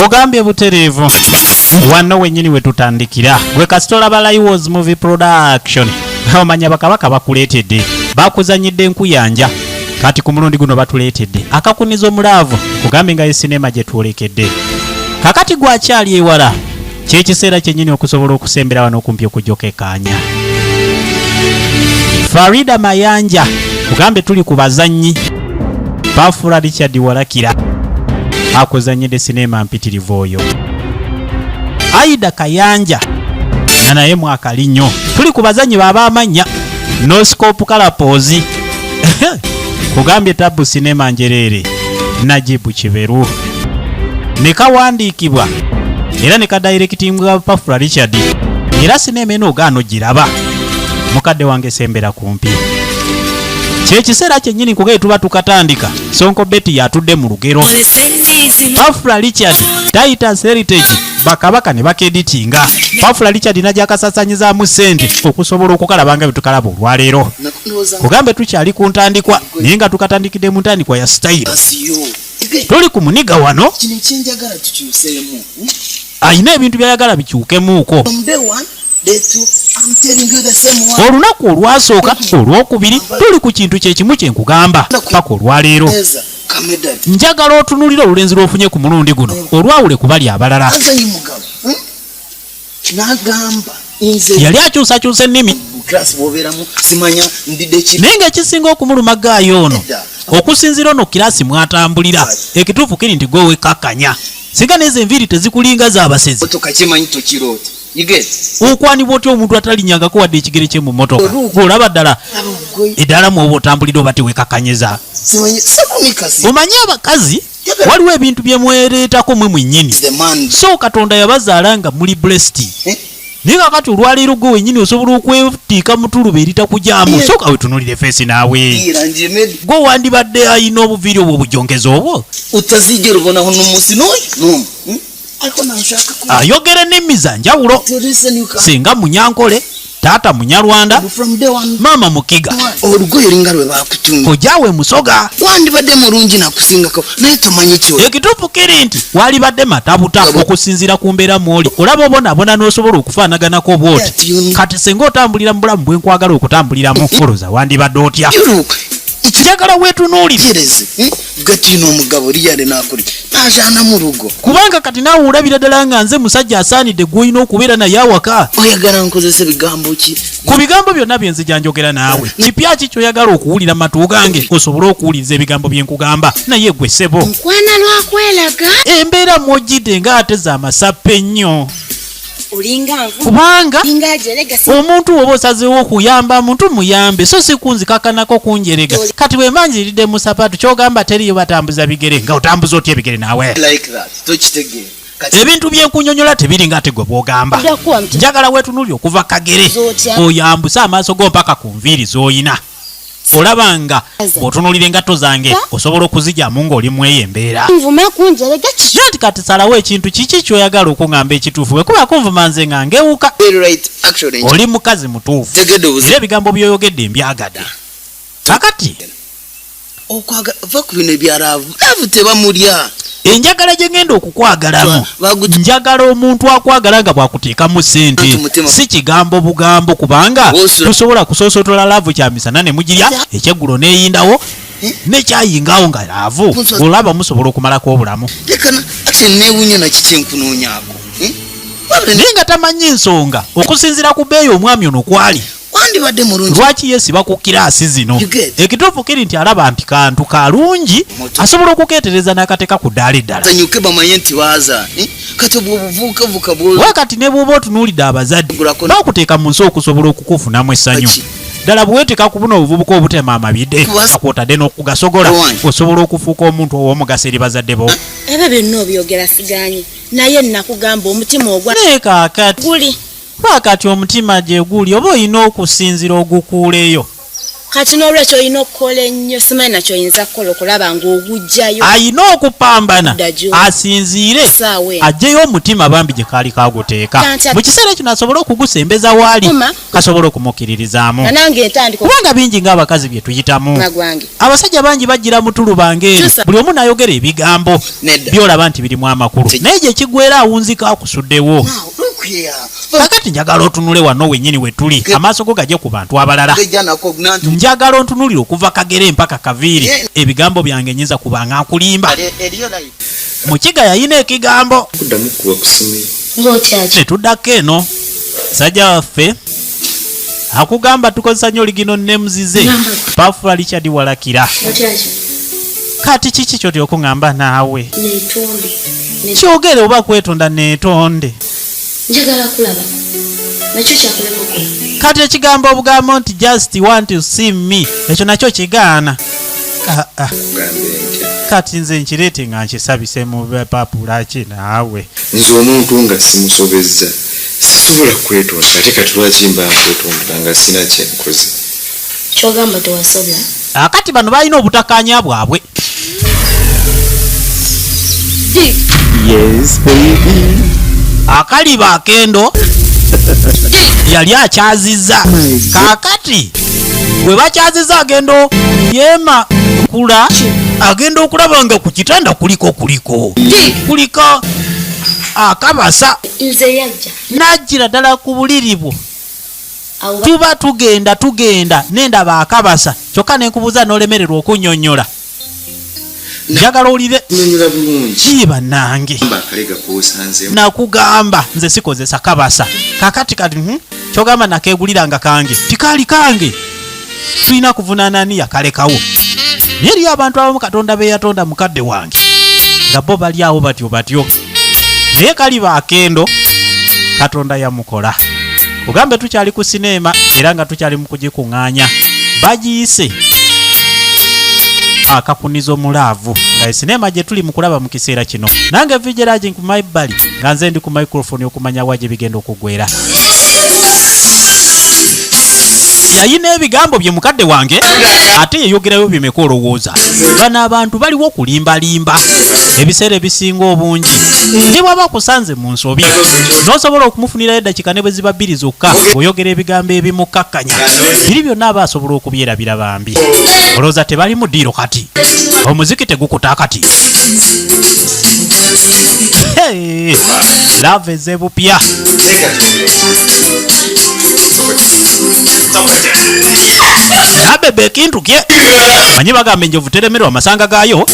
ogambye butereevu wano wenyini wetutandikira gwe kasitola ba Laiwoz movie production omanya bakabaka bakuleetedde bakuzanyidde nkuyanja kati ku mulundi guno batuleetedde akakunizo omulaavu kugambe nga sinema gye tuolekedde kakati gwakyali ewala kyekiseera kyennyini okusobola okusembera wano okumpi okujokekanya Farida Mayanja kugambe tuli ku bazannyi Bafula Richard Walakira akuzanyidde sinema mpitirivu oyo Aida Kayanja na naye mwakalinyo tuli ku bazannyi baba amanya Noscope Kalapozi kugambye Tabu sinema njerere Najibu Kiberu nekawandiikibwa era nekadirectingwa Bafula Richard era sinema eno ogaano giraba mukadde wange sembera kumpi kyekiseera kyennyini kugaye tuba tukatandika Sonko Betty yatudde mu lugero Bafula Richard Titus Heritage bakabaka ne bakeditinga Bafula Richard najakasasanyizamu ssente okusobola okukalabanga bitukalaba olwaleero kugambe tukyali ku ntandikwa naye nga tukatandikidde mu ntandikwa ya style tuli ku muniga wano ayina ebintu byayagala bikyukemuuko olunaku olwasooka olwokubiri tuli ku kintu kyekimu kyenkugamba paka olwaleero njagala otunulira olulenzi lwofunye ku mulundi guno olwawule kubali abalala yali akyusakyusa ennimi naye ngaekisinga okumuluma gaayo ono okusinzira ono kirasi mwatambulira ekituufu kiri nti gwe wekakanya singa nezo enviiri tezikulinga z'abasezi okwanibwa otya omuntu atalinyangako wadde ekigere kye mu mmotoka olaba ddala eddala mwoba otambulira oba tewekakanyeza omanye abakazi waliwo ebintu byemwereetako mwe mwennyini so Katonda yabazaala nga muli blessed naye kakati olwaleero gwe wennyini osobola okwetiika mutuluba eritakujaamu sooka wetunulire feesi naawe gwe wandibadde ayina obuviiri obwo obujongeza obwo ayogera ennimi za njawulo singa Munyankole taata Munyarwanda maama Mukiga olugoye linga lwe bakutunga kojaawe Musoga wandibadde mulungi nakusingako naye tomanyi kyo ekituufu kiri nti walibadde matabuta okusinziira ku mbeera mwoli olaba obonabona n'osobola okufaanaganako bwoti kati singa otambulira mu bulamu bwe nkwagala okutambuliramu olowooza wandibadde otya njagala weetunuulire gatina omugabo liyale nakuli najaana mu rugo kubanga kati naawe olabira ddala nga nze musajja asaanidde gw'olina okubeera naye awaka oyagala nkozese bigambo ki ku bigambo byonna bye nzija njogera naawe kipya ki kyoyagala okuwulira matu gange osobole okuwuliriza ebigambo bye nkugamba naye gwe ssebo nkwana lwakwelaga embeera mwojjidde ng'ate z'amasappe ennyo kubanga omuntu woba osazeewo okuyamba muntu muyambe so si kunzikakanako kunjerega kati bwe manjiridde mu sapatu kyogamba teriyo batambuza bigere nga otambuza otya ebigere naawe ebintu byenkunyonyola tebiri ng'ate gwe bwogamba njagala weetunuli okuva kagere oyambuse amaaso go mpaka ku nviiri z'oyina olabanga bw'otunulira engatto zange osobola okuzijjamu ng'oli mw'eyo embeera nti kati salawo ekintu kiki kyoyagala okuŋŋamba ekituufu bwe kuba kunvuma nze nga ngewuka oli mukazi mutuufu era ebigambo by'oyogedde mbyagada kakati va ku bino ebyalaavu tebamulya enjagala gye ngenda okukwagalamu njagala omuntu akwagala nga bwakuteekamu ssente si kigambo bugambo kubanga tusobola kusoosotola laavu kyamisana ne mugirya ekyeggulo neeyindawo nekyayingawo nga laavu olaba musobola okumalako obulamu newunya nakikyenkunoonyaako naye nga tamanyi nsonga okusinziira ku bbeeyi omwami ono kwali wandibadde mulungi lwaki yeesiba ku kiraasi zino ekituufu kiri nti alaba nti kantu kalungi asobola okukeetereza n'akateeka ku ddaala eddala sanyuke bamanye nti waaza kati bwobuvuukavuuka wakati ne bw'oba otunuulidde abazadde baakuteeka mu nsi okusobola okukufunamu essanyu ddala bwe weeteeka ku buno obuvubuka obutema amabidde akwotadde n'okugasogola osobola okufuuka omuntu ow'omugaso eri bazadde bo ebyo byonna obyogera siganye naye nakugamba omutima ogwa naye kaakati lwakati omutima gye guli oba olina okusinzira ogukuuleyo kati n'olwekyo olina okukola ennyo simanyi nakyo oyinza kukola okulaba ng'ogujjayo ayina okupambana asinziire ajjeyo omutima bambi gye kaali kaguteeka mu kiseera ekyo asobole okugusembeza waali kasobole okumukiririzaamu kubanga bingi ng'abakazi bye tuyitamu abasajja bangi bajjira mu tuluba ng'eri buli omu n'ayogera ebigambo byolaba nti birimu amakulu naye gye kigwera awunzika akusuddewo kakati njagala otunule wano wennyini we tuli amaaso go gajje ku bantu abalala njagala ontunulire okuva kagere mpaka kaviiri ebigambo byange nyinza kuba nga nkulimba mukiga yayina ekigambo netuddako eno sajja waffe akugamba tukozesa nnyo oligino nemuzize Pafula Richard Walakira kati kiki kyoti okuŋŋamba naawe kyogere oba kwetonda neetonde njagala kulaba nakyo kyakulema okukola kati ekigambo obugambo nti just want to see me ekyo nakyo kigaana kati nze nkireete nga nkisabise mu Pafula ki naawe nze omuntu nga simusobezza sisobola kwetonda ate kati lwaki mba nkwetondera nga sina kyenkoze kyogamba tewasobya akati bano balina obutakkaanya bwabwe yes baby akaliba akendo yali akyazizza kakati bwe bakyaziza agendo yema kula agenda okulaba nga ku kitanda kuliko akabasa nze yajja najjira ddala ku buliri bwo tuba tugenda nendaba akabasa kyokka nenkubuuza n'olemererwa okunnyonnyola njagala olire nyonnyola bulungi kiba nange nakugamba nze sikozesa kabasa kakati kati kyogamba nakeeguliranga kange tikaali kange tulina kuvunaanani yakalekawo naye eriyo abantu abamu Katonda be yatonda mukadde wange nga bo bali awo batyo naye kaliba akendo Katonda yamukola kugambe tukyali ku sineema era nga tukyali mu kugikuŋŋaanya bagiyise akakunizo mulaavu nga sineema gye tuli mu kulaba mu kiseera kino nange Vigeraji ku mayibbali nga nze ndi ku microphone okumanya wa gye bigenda okugwera yayina ebigambo bye mukadde wange ate yeyogerayo bimeka olowooza bano abantu baliwo okulimbalimba ebiseera ebisinga obungi nti bwaba kusanze mu nsobi n'osobola okumufunirayo eddakiika ne bwe ziba bbiri zokka oyogera ebigambo ebimukkakkanya biri byonna aba asobola okubyerabira bambi olowooza tebali mu ddiiro kati omuziki tegukuta kati lava ezebupya abebe ekintu kye manyi bagamba enjovu teremerwa amasanga gaayo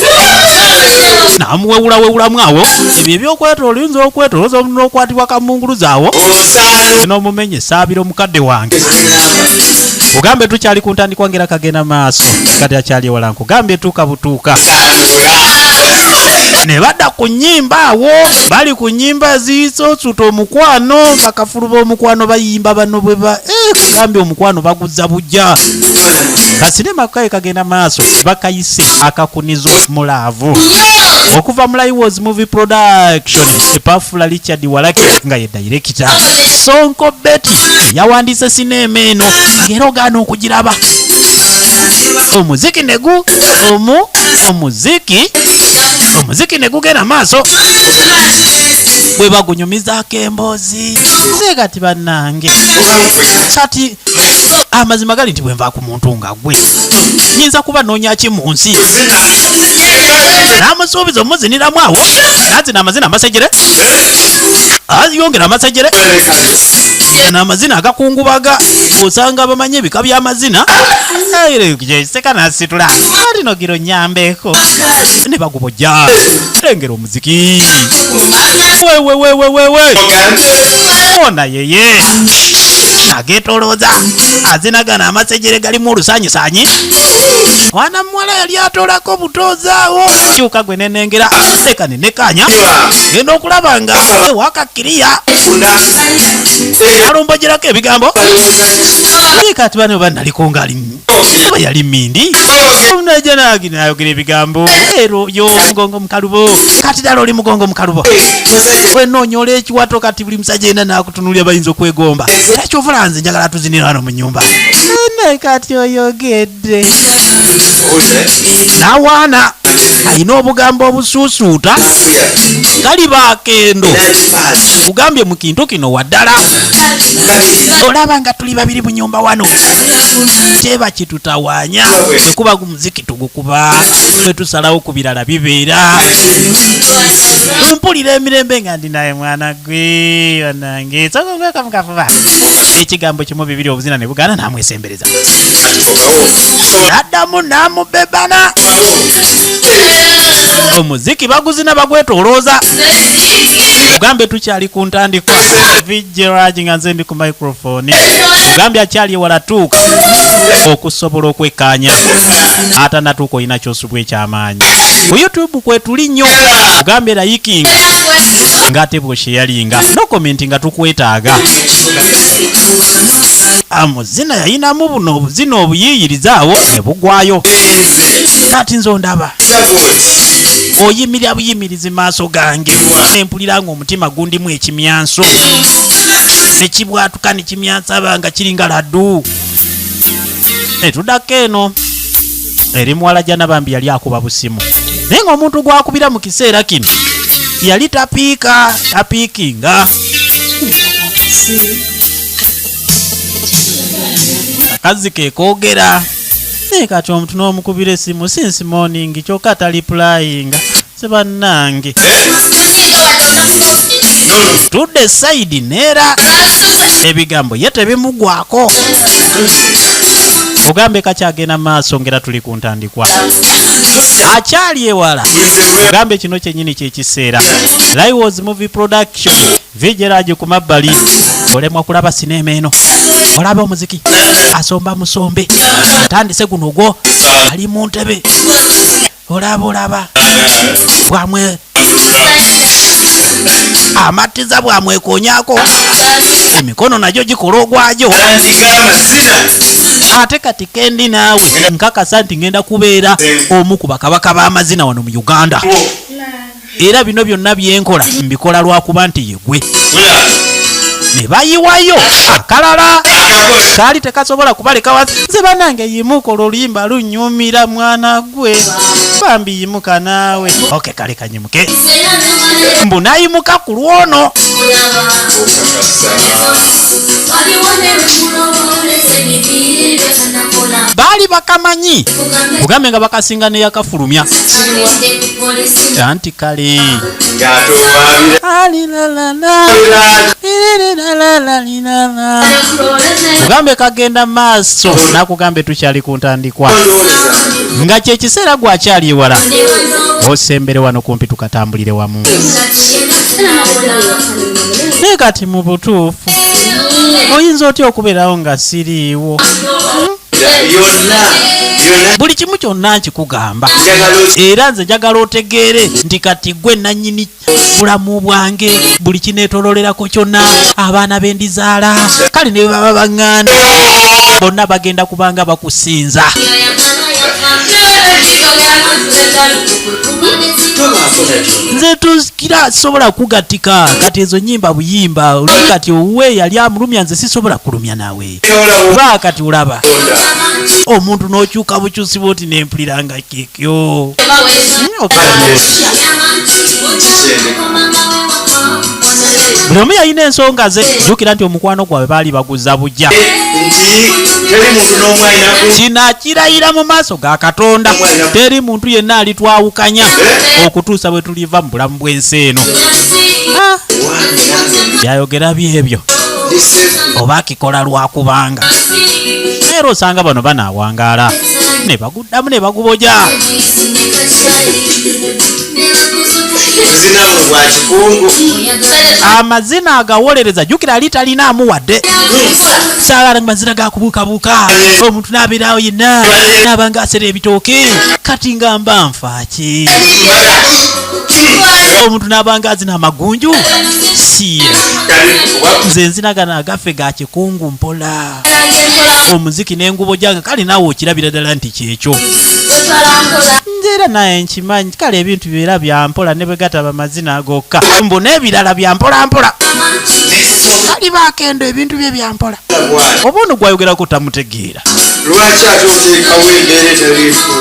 namuwewulawewulamu awo ebyo ebyokweta olinza okwetoloza n'okwatibwa kamunguluza awo n'omumenye esaabira omukadde wange kugambe tukyali ku ntandikwa ngera kagenda maaso kati akyali ewala nkugambe etuuka butuuka ne badda ku nnyimba awo bali ku nnyimba ziisosuta omukwano bakafuluba omukwano bayimba bano bwe kugambe omukwano baguzza bujja kasinema kaye kagenda maaso bakayise akakunizo mulaavu okuva mu Laiwoz movie production Pafula Richard Walakira nga ye director Sonko Betty yawandiise sineema eno ng'era ogaana okugiraba omuziki negu omuziki negugenda maaso bwe bagunyumizaako emboozi nze kati bannange kati amazima gali nti bwe nva ku muntu nga gwe nyinza kuba noonya ki mu nsi n'amusuubiza omuziniramu awo nazina amazina amasejere ayongera amasejere n'amazina agakungubaga osanga bamanyi ebika by'amazina seka nasitula ati nogiro nyambeeko ne bagubojja lengera omuziki wewewewewewe ona yeye agetolooza azinagana amasejere galimu olusanyisanyi wana muwala yali atolako butozaawo kyuka gwe nenengera leka nenekanya genda okulaba nga wakakkiriya alombojerako ebigambo kati bano banaliko ali oba yali mindi najanaginaayogera ebigambo ero yo mugongo mukalubo kati ddala oli mugongo mukalubo wenonyola ekiwato kati buli musajja yena nakutunulya bayinza okwegomba ekyovola nze njagala tuzinira wano mu nyumba naye kati oyogedde nawaana alina obugambo obusuusuuta gali bakendo kugambye mu kintu kino waddala olaba nga tuli babiri mu nyumba wano teba kitutawaanya ekuba gumuziki tugukuba bwetusalawo ku birala bibeera mpulira emirembe nga ndi naye mwana gwe wanange sogokamukafuba ekigambo kimu bibiri obuzina ne bugana namwesembereza naddamu namubebana omuziki baguzina bagwetolooza mugambe tukyali ku ntandikwa vijeraji nga nze ndi ku microphone mugambe akyali ewala tuuka okusobola okwekkaanya ate natuuka olina kyosubwa ekyamaanyi ku YouTube kwetuli nnyo mugambe layikinga ng'ate bwosheyalinga no komenti nga tukwetaaga amuzina yayinamu buno obuzina obuyiiyirizaawo ne bugwayo kati nzo ndaba oyimirira buyimirizi maaso gange nempulira nga omutima gundimu ekimyanso nekibwatuka nekimyansa banga kiringa laddu netuddako eno eri muwala janabambi yali akuba busimu naye nga omuntu gwakubira mu kiseera kino yali tapiikinga akazi kekoogera naye kati omuntu n'omukubira essimu since morning kyokka taliplayinga sebannange tudde saidi neera ebigambo ye tebimugwako ogambe kakyagenda maaso ngera tuli ku ntandikwa akyali ewala ogambe kino kyennyini kyekiseera Laiwoz movie production vijeraji ku mabbali olemwa kulaba sinema eno olaba omuziki asomba musombe atandise guno gwo ali mu ntebe olaba bwamwe amatiza bwamwekonyako emikono nagyo gikola ogwajo ate kati kendi naawe nkakasa nti ngenda kubeera omu ku bakabaka b'amazina wano mu Uganda era bino byonna byenkola mbikola lwakuba nti yegwe ne bayiwayo akalala kaali tekasobola kubaleka wansi nze banange yimuka oluyimba lunyumira mwana gwe bambi yimuka naawe oke kale kanyimuke mbu nayimuka ku lwono baali bakamanyi kugambe nga bakasinga neyakafulumya anti kale kugambe kagenda maaso nakugambe tukyali ku ntandikwa nga kyekiseera gwakyali ewala osembere wano kumpi tukatambulire wamu naye kati mu butuufu oyinza otya okubeerawo nga siriiwo buli kimu kyonna nkikugamba era nze njagala otegeere nti kati gwe nannyini bulamu bwange buli kineetololerako kyonna abaana bendizaala kale ne baba baŋŋanda bonna bagenda kubanga bakusinza nze tukira sobola kugatika kati ezo nyimba buyimba oli kati owe yali amulumya nze sisobola kulumya nawe ba kati olaba omuntu n'okyuka bukyusi bwoti nempuliranga kekyo buli omu yalina ensonga ze jjukira nti omukwano gwabwe baali baguza bujja kino akirayira mu maaso ga Katonda teri muntu yenna alitwawukanya okutuusa bwe tuliva mu bulamu bw'ensi eno byayogera byebyo oba akikola lwakubanga era osanga bano banaawangaala ne baguddamu ne baguboja amazina agawolereza jjukira ali talinaamu wadde saagala mazina gakubuukabuuka omuntu n'abeerawo yenna n'abanga asera ebitooke kati nga mba nfaaki omuntu n'abanga azina amagunju siira nze nzinagana agaffe ga kikungu mpola omuziki n'engubo gyange kale naawe okirabira ddala nti kyekyo nze era naye nkimanyi kale ebintu bibeera bya mpola ne bwe gataba amazina gokka mbu n'ebirala bya mpolampola kali baakendo ebintu bye bya mpola oba ono gwayogerako tamutegeera lwaki ate oteekawo embeera etaliifu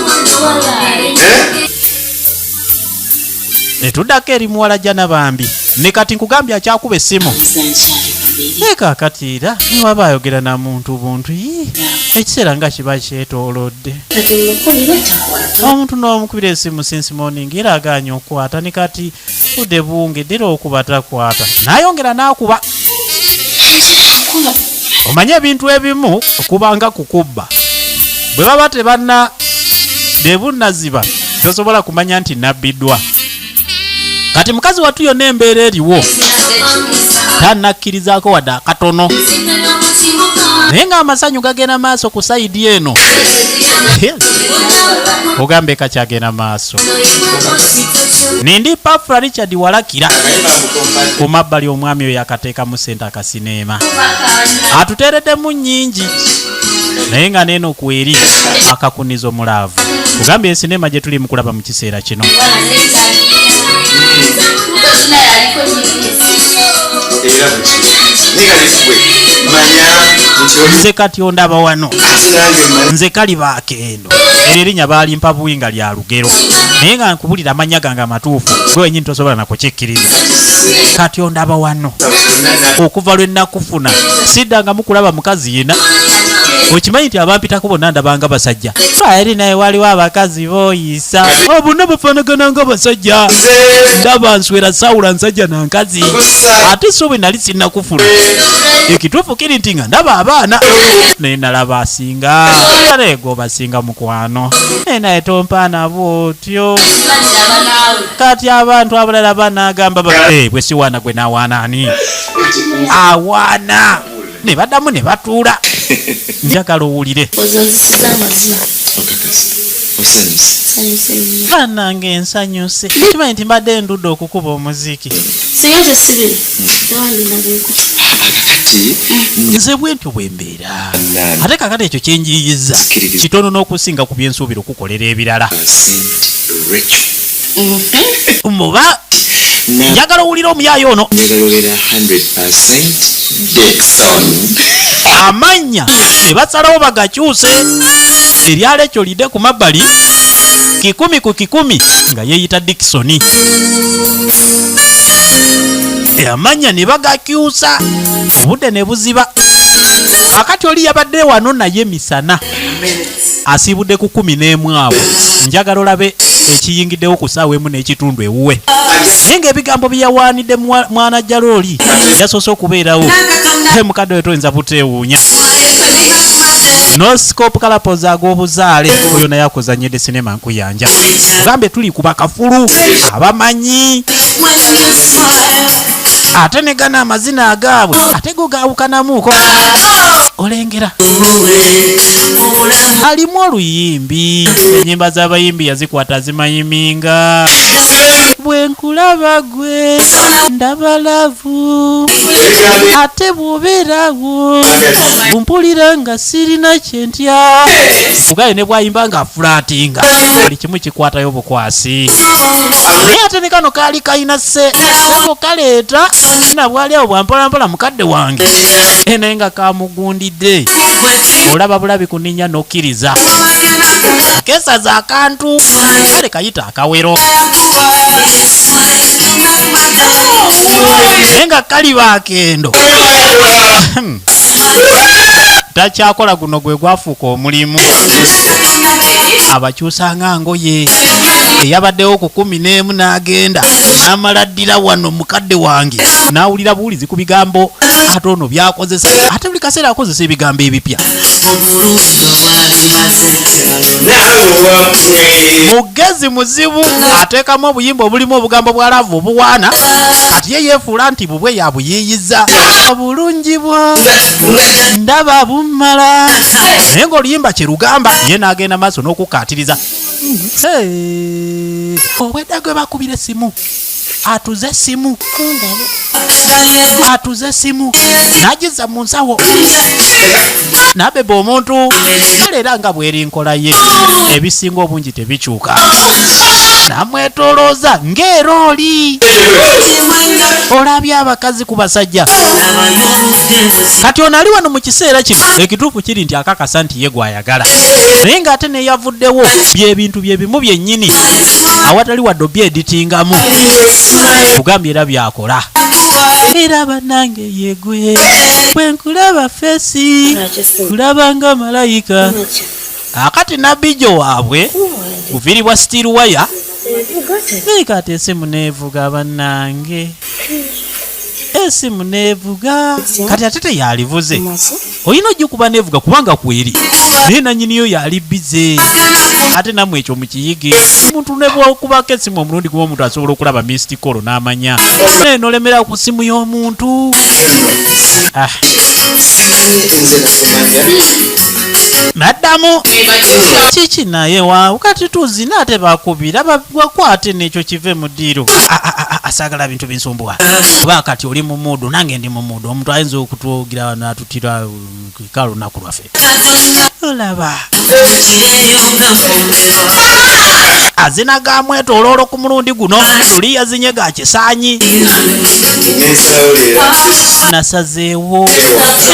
netuddako eri muwala jana bambi ne kati nkugambye akyakuba essimu kaakati era niwaba ayogera na muntu buntu ekiseera nga kiba kyetoolodde omuntu n'omukubira essimu since morning era aganya okukwata ne kati budde buwungedde okuba takwata n'ayongera n'akuba omanye ebintu ebimu okubanga kukubba bwe baba tebanna bye bunnaziba tosobola kumanya nti nabbiddwa kati mukazi wattu yonna embeera eriwo tannakkirizaako wadde akatono naye ng'amasanyu gagenda maaso ku sayidi eno ogambe kakyagenda maaso nindi Pafula Richard Walakira ku mabbali omwami oyo akateekamu ssente akasineema atuteereddemu nnyingi naye nga neeno kweri akakuniza omulaavu ogambye ensineema gye tuli mu kulaba mu kiseera kino nze kati ondaba wano nze kali baakendo eryo erinnya baalimpa buwi nga lya lugero naye nga nkubulira amannya gange amatuufu gwe wenyini tosobola nakukikkiriza kati ondaba wano okuva lwe nakufuna siddanga mukulaba mukazi yena okimanyi nti abampitako bonna ndabanga basajja eri naye waliwo abakazi booyisa bonna bafaanagana nga basajja ndaba nswera sawula nsajja na nkazi ate so bwe nali sinnakufuna ekituufu kiri nti nga ndaba abaana naye nalaba asinga aleego basinga mukwano naye naye tompaana bwotyo kati abantu abalala banagamba bwe siwaana gwe nawaana ani awaana ne baddamu ne batuula njagala owulire banange ensanyuse kimanyi nti mbadde ndudde okukuba omuziki nze bwentyo bwembeera ate kakati ekyo kyenjiyiza kitono n'okusinga ku byensuubira okukolera ebirala muba njagala owulira omuyaayo ono amannya ne basalawo bagakyuse eryala ekyo lidde ku mabbali 10 ku 10 nga yeeyita Dickson amannya ne bagakyusa obudde ne buziba akati oli yabadde wano naye misana asibudde ku 11 abo njagala olabe ekiyingiddewo ku ssaawa emu n'ekitundu ewuwe naye ng'ebigambo bye yawaanidde mwana jalooli yasoose okubeerawo mukadde we toyinza buteewuunya noscope kalapozi ag'obuzaale oyo naye akuzanyedde sinema nkuyanja ogambe tuli ku bakafulu abamanyi ate ne gana amazina agaabwe ate go gaawukanamuuko olengera alimu oluyimbi ennyimba z'abayimbi yazikwata zimayiminga bwe nkulaba gwe ndabalavu ate bw'obeerawo bumpulira nga sirina kyentya bugaye ne bwayimba nga afulatinga buli kimu kikwatayo bukwasi naye ate ne kano kaali kayina seko kaleeta nabwali awo bwampolampola mukadde wange naye nga kamugundidde olaba bulabi kuninnya nokkiriza kesaza akantu kale kayita akawero naye nga kali baakendo takyakola guno gwe gwafuuka omulimu abakyusanga ngoye eyabaddewo ku 11 n'agenda n'amala ddira wano mukadde wange n'awulira buwulizi ku bigambo ate ono byakozesa ate buli kaseera akozesa ebigambo ebipya mugezi muzibu ateekamu obuyimba obulimu obugambo bwa laavu obuwaana kati ye yeefuula nti bubwe yabuyiiyiza obulungi bwo ndaba bummala naye ng'oluyimba kyerugamba ye n'agenda maaso n'okukaatiriza obwedda gwe bakubira essimu atuze simu nagiza mu nsawo nabeba omuntu era nga bweri nkola ye ebisinga obungi tebikyuka namwetolooza ng'erooli olabye abakazi ku basajja kati ono ali wano mu kiseera kino ekituufu kiri nti akakasa nti ye gwayagala naye ng'ate neyavuddewo byebintu byebimu byennyini awatali wadde obyeditingamu kugambye era byakola era bannange yegwe bwe nkulaba feesi kulaba nga malayika akati nabbijo waabwe buviiribwa steel wire kati esimu neevuga bannange esimu neevuga kati ate teyalivuze olina ojja neevuga kubanga kweri naye nanyiniyo yali bize ate namwe ekyo mukiyige omuntu nebwokubako esimu omulundi gumu omuntu asobola okulaba missed call n'amanya naye nolemera ku simu y'omuntu naddamu kiki naye waawe kati tuzina ate bakubira bakwate nekyo kive mu ddiiro asagala bintu binsumbuwa kuba kati oli mu mudu nange ndi mu mudu omuntu ayinza okutwogira natutira ka lunaku lwaffe olaba azina gamwetooloolo ku mulundi guno luli yazinye ga kisaanyi nasazeewo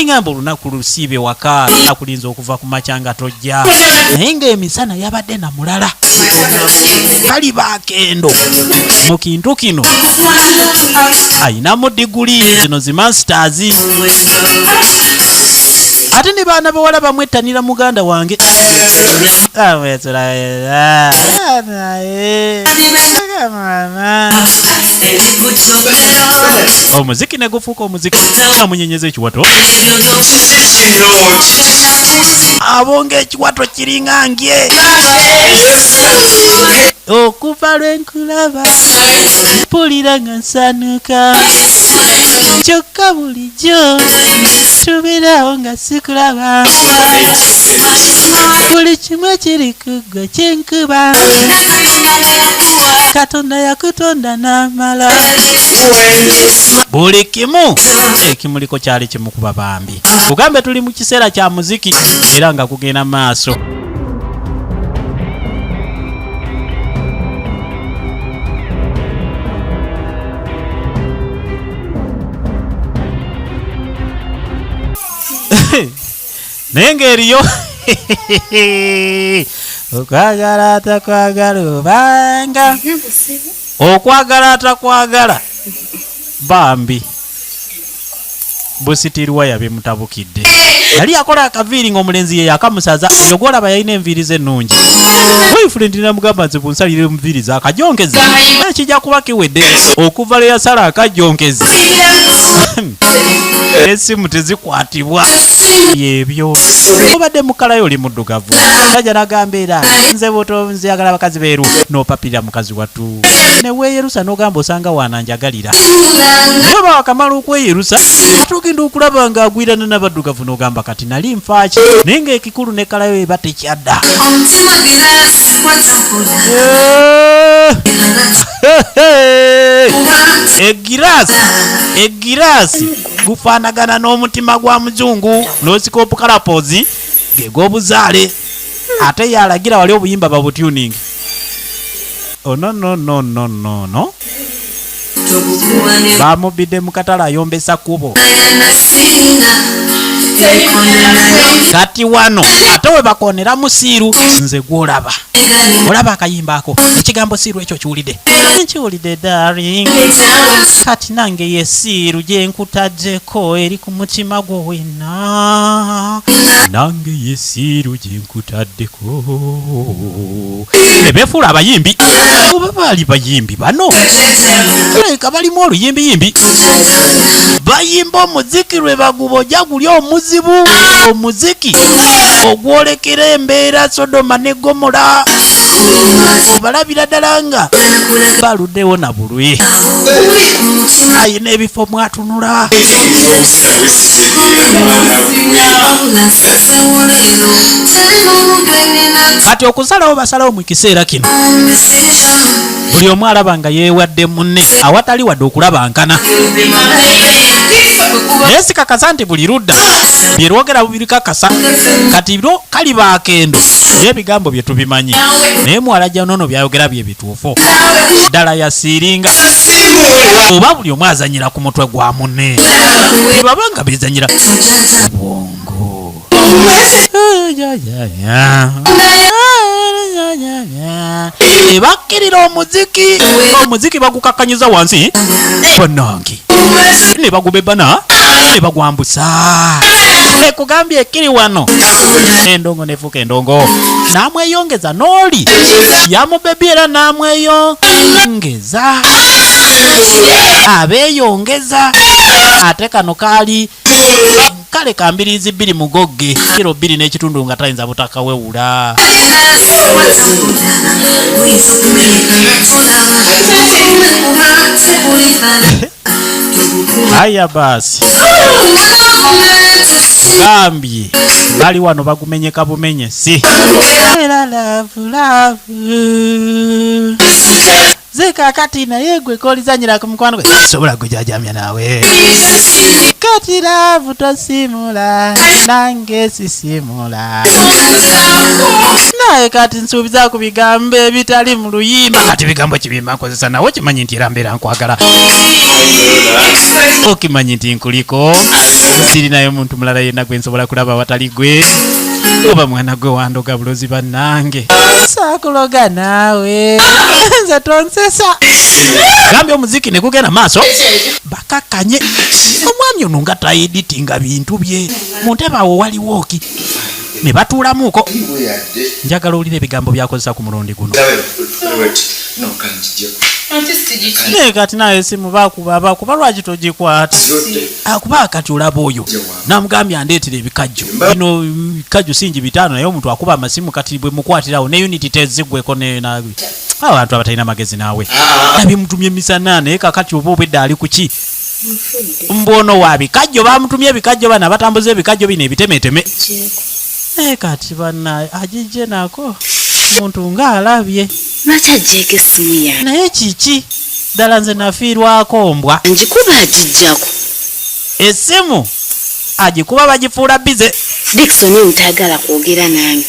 ingamba olunaku lusiibe waka akulinza okuva ku makyanga tojja naye ng'emisana yabadde na mulala kali bakendo mu kintu kino ayinamu diguli zino zimasters ate ne baana bawala bamwettanira muganda wange omuziki ne gufuuka omuziki amunyenyeza ekiwato abonga ekiwato kiringange okuva lwenkulaba mpulira nga nsanuka kyokka bulijjo tubirawo nga sikulaba buli kimwe kiri kuggwe kyenkuba katonda yakutonda n'amala buli kimu ekimuliko kyali kimu kuba bambi kugambe tuli mu kiseera kya muziki era nga kugenda maaso naye ng'eriyo okwagala atakwagala obanga okwagala atakwagala bambi busitirwa yabimutabukidde yali akola akaviiri ng'omulenzi ye yakamusaza oyo gwolaba yalina enviiri ze ennungi boyfriend namugamba nze bunsalire enviiri zaakajonkezi ekijja kuba kiwedde okuva lwe yasala akajonkezi esimu tezikwatibwa yebyo obadde mukalayo oli muddugavu sajja nagamba era nze buto nzeyagala abakazi beeru n'opapirira mukazi wattu neweeyerusa n'ogamba osanga waananjagalira naye oba wakamala okweyerusa ate ogenda okulaba ng'agwirana n'abaddugavu n'ogamba kati nali nfaaki naye ng'ekikulu ne kalayo eba tekyadda egiraasi gufaanagana n'omutima gwa muzungu n'osikopu kalapozi ge g'obuzaale ate yalagira wali obuyimba babutuning no bamubidde mu katale ayombesa kubo kati wano ate we bakonera musiiru nze gwolaba olaba akayimba ako ekigambo siiru ekyo kiwulidde nkiwulidde darling kati nange ye siiru gye nkutaddeko eri ku mutima gwo wenna nange ye siiru gye nkutaddeko bebeefuula abayimbi oba baali bayimbi bano leka balimu oluyimbi bayimba omuziki lwe baguba ojja guli omuziki ogwolekera embeera Sodoma ne Gomora obalabira ddala nga baluddewo na bulwe ayina ebifo mwatunula kati okusalawo basalawo mu kiseera kino buli omu alaba nga yeewadde munne awatali wadde okulabankana naye sikakasa nti buli ludda byerwogera bubirikakasa kati biro kali bakendo n'ebigambo bye tubimanyi naye muwala janono byayogera bye bituufu ddala yasiiringa oba buli omu azanyira ku mutwe gwa munne bebaba nga bezanyira bwongo ebakkirira omuziki bagukakanyiza wansi bannange ne bagubebana ne bagwambusa ekugambye ekiri wano endongo nefuuka endongo namweyongeza n'oli yamubebi era namweyongeza abeeyongeza ate kano kaali kale ka mbirizi bbiri mugogge kiro bbiri n'ekitundu nga tayinza butakawewula aya basi gambye bali wano bagumenyeka bumenye si era laavu zekakati naye gwe kolizanyira ku mukwano gwe sobola gujajamya nawe kati laavu tosimula nange sisimula naye kati nsuubiza ku bigambo ebitali mu luyimba kati bigambo kibimba nkozesa nawe kimanyi nti era mbeera nkwagala okimanyi nti nkuliko sirinayo muntu mulala yenna gwe nsobola kulaba watali gwe oba mwana gwe wandoga bulozi bannange saakuloga naawe nze tonsesa gambye omuziki ne gugenda maaso bakakkanye omwami ono nga tayiditinga bintu bye mu ntebe awo waliwo ki ne batuulamuuko njagala olina ebigambo byakozesa ku mulundi guno naye kati naye simu bakuba lwaki togikwata akuba kati olaba oyo namugambye andeetera ebikajjo bino bikajjo singi bitaano naye omuntu akuba amasimu kati bwe mukwatirawo ne unity teziggweko abantu abatalina magezi naawe nabimutumye emisana naye kakati oba obwedde ali kuki mbono wa bikajjo bamutumye ebikajjo bana batambuza ebikajjo bino ebitemeteme naye kati banna agijje nako muntu ng'alabye lwaki ajjeeko essimu yange naye kiki ddala nze nafiirwako mbwa ngikuba agijjako essimu agikuba bagifuula bize Dickson ntayagala kwogera nange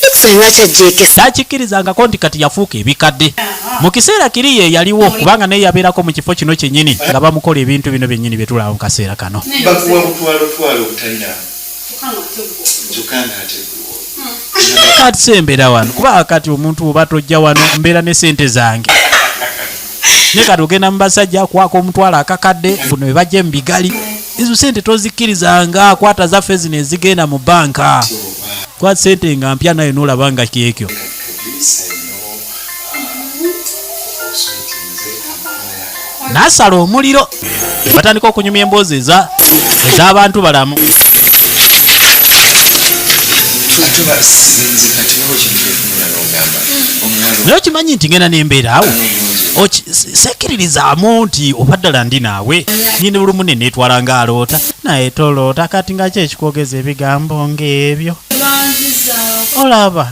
Dickson lwaki ajjeeko essimu takikkirizangako nti kati yafuuka ebikadde mu kiseera kiri ye yaliwo kubanga naye yabeerako mu kifo kino kyennyini nga bamukola ebintu bino byennyini bye tulaba mu kaseera kano bakuwa butwalo butalina zukana ate kati sembeera wano kuba kati omuntu oba tojja wano mbeera ne sente zange ne kati ogenda mu basajja akwaka omutwalo akakadde buno bwe bajja mu bigali ezo sente tozikkirizanga akwata zaffe zino ezigenda mu banka kwati sente nga mpya naye n'olaba nga kyekyo nasala omuliro batandika okunyumya emboozi ez'abantu balamu naye okimanyi nti ngenda n'embeera awo sekkiririzaamu nti oba ddala ndi naawe nyini olumu ne neetwala ng'aloota naye toloota kati nga kyekikogeza ebigambo ng'ebyo olaba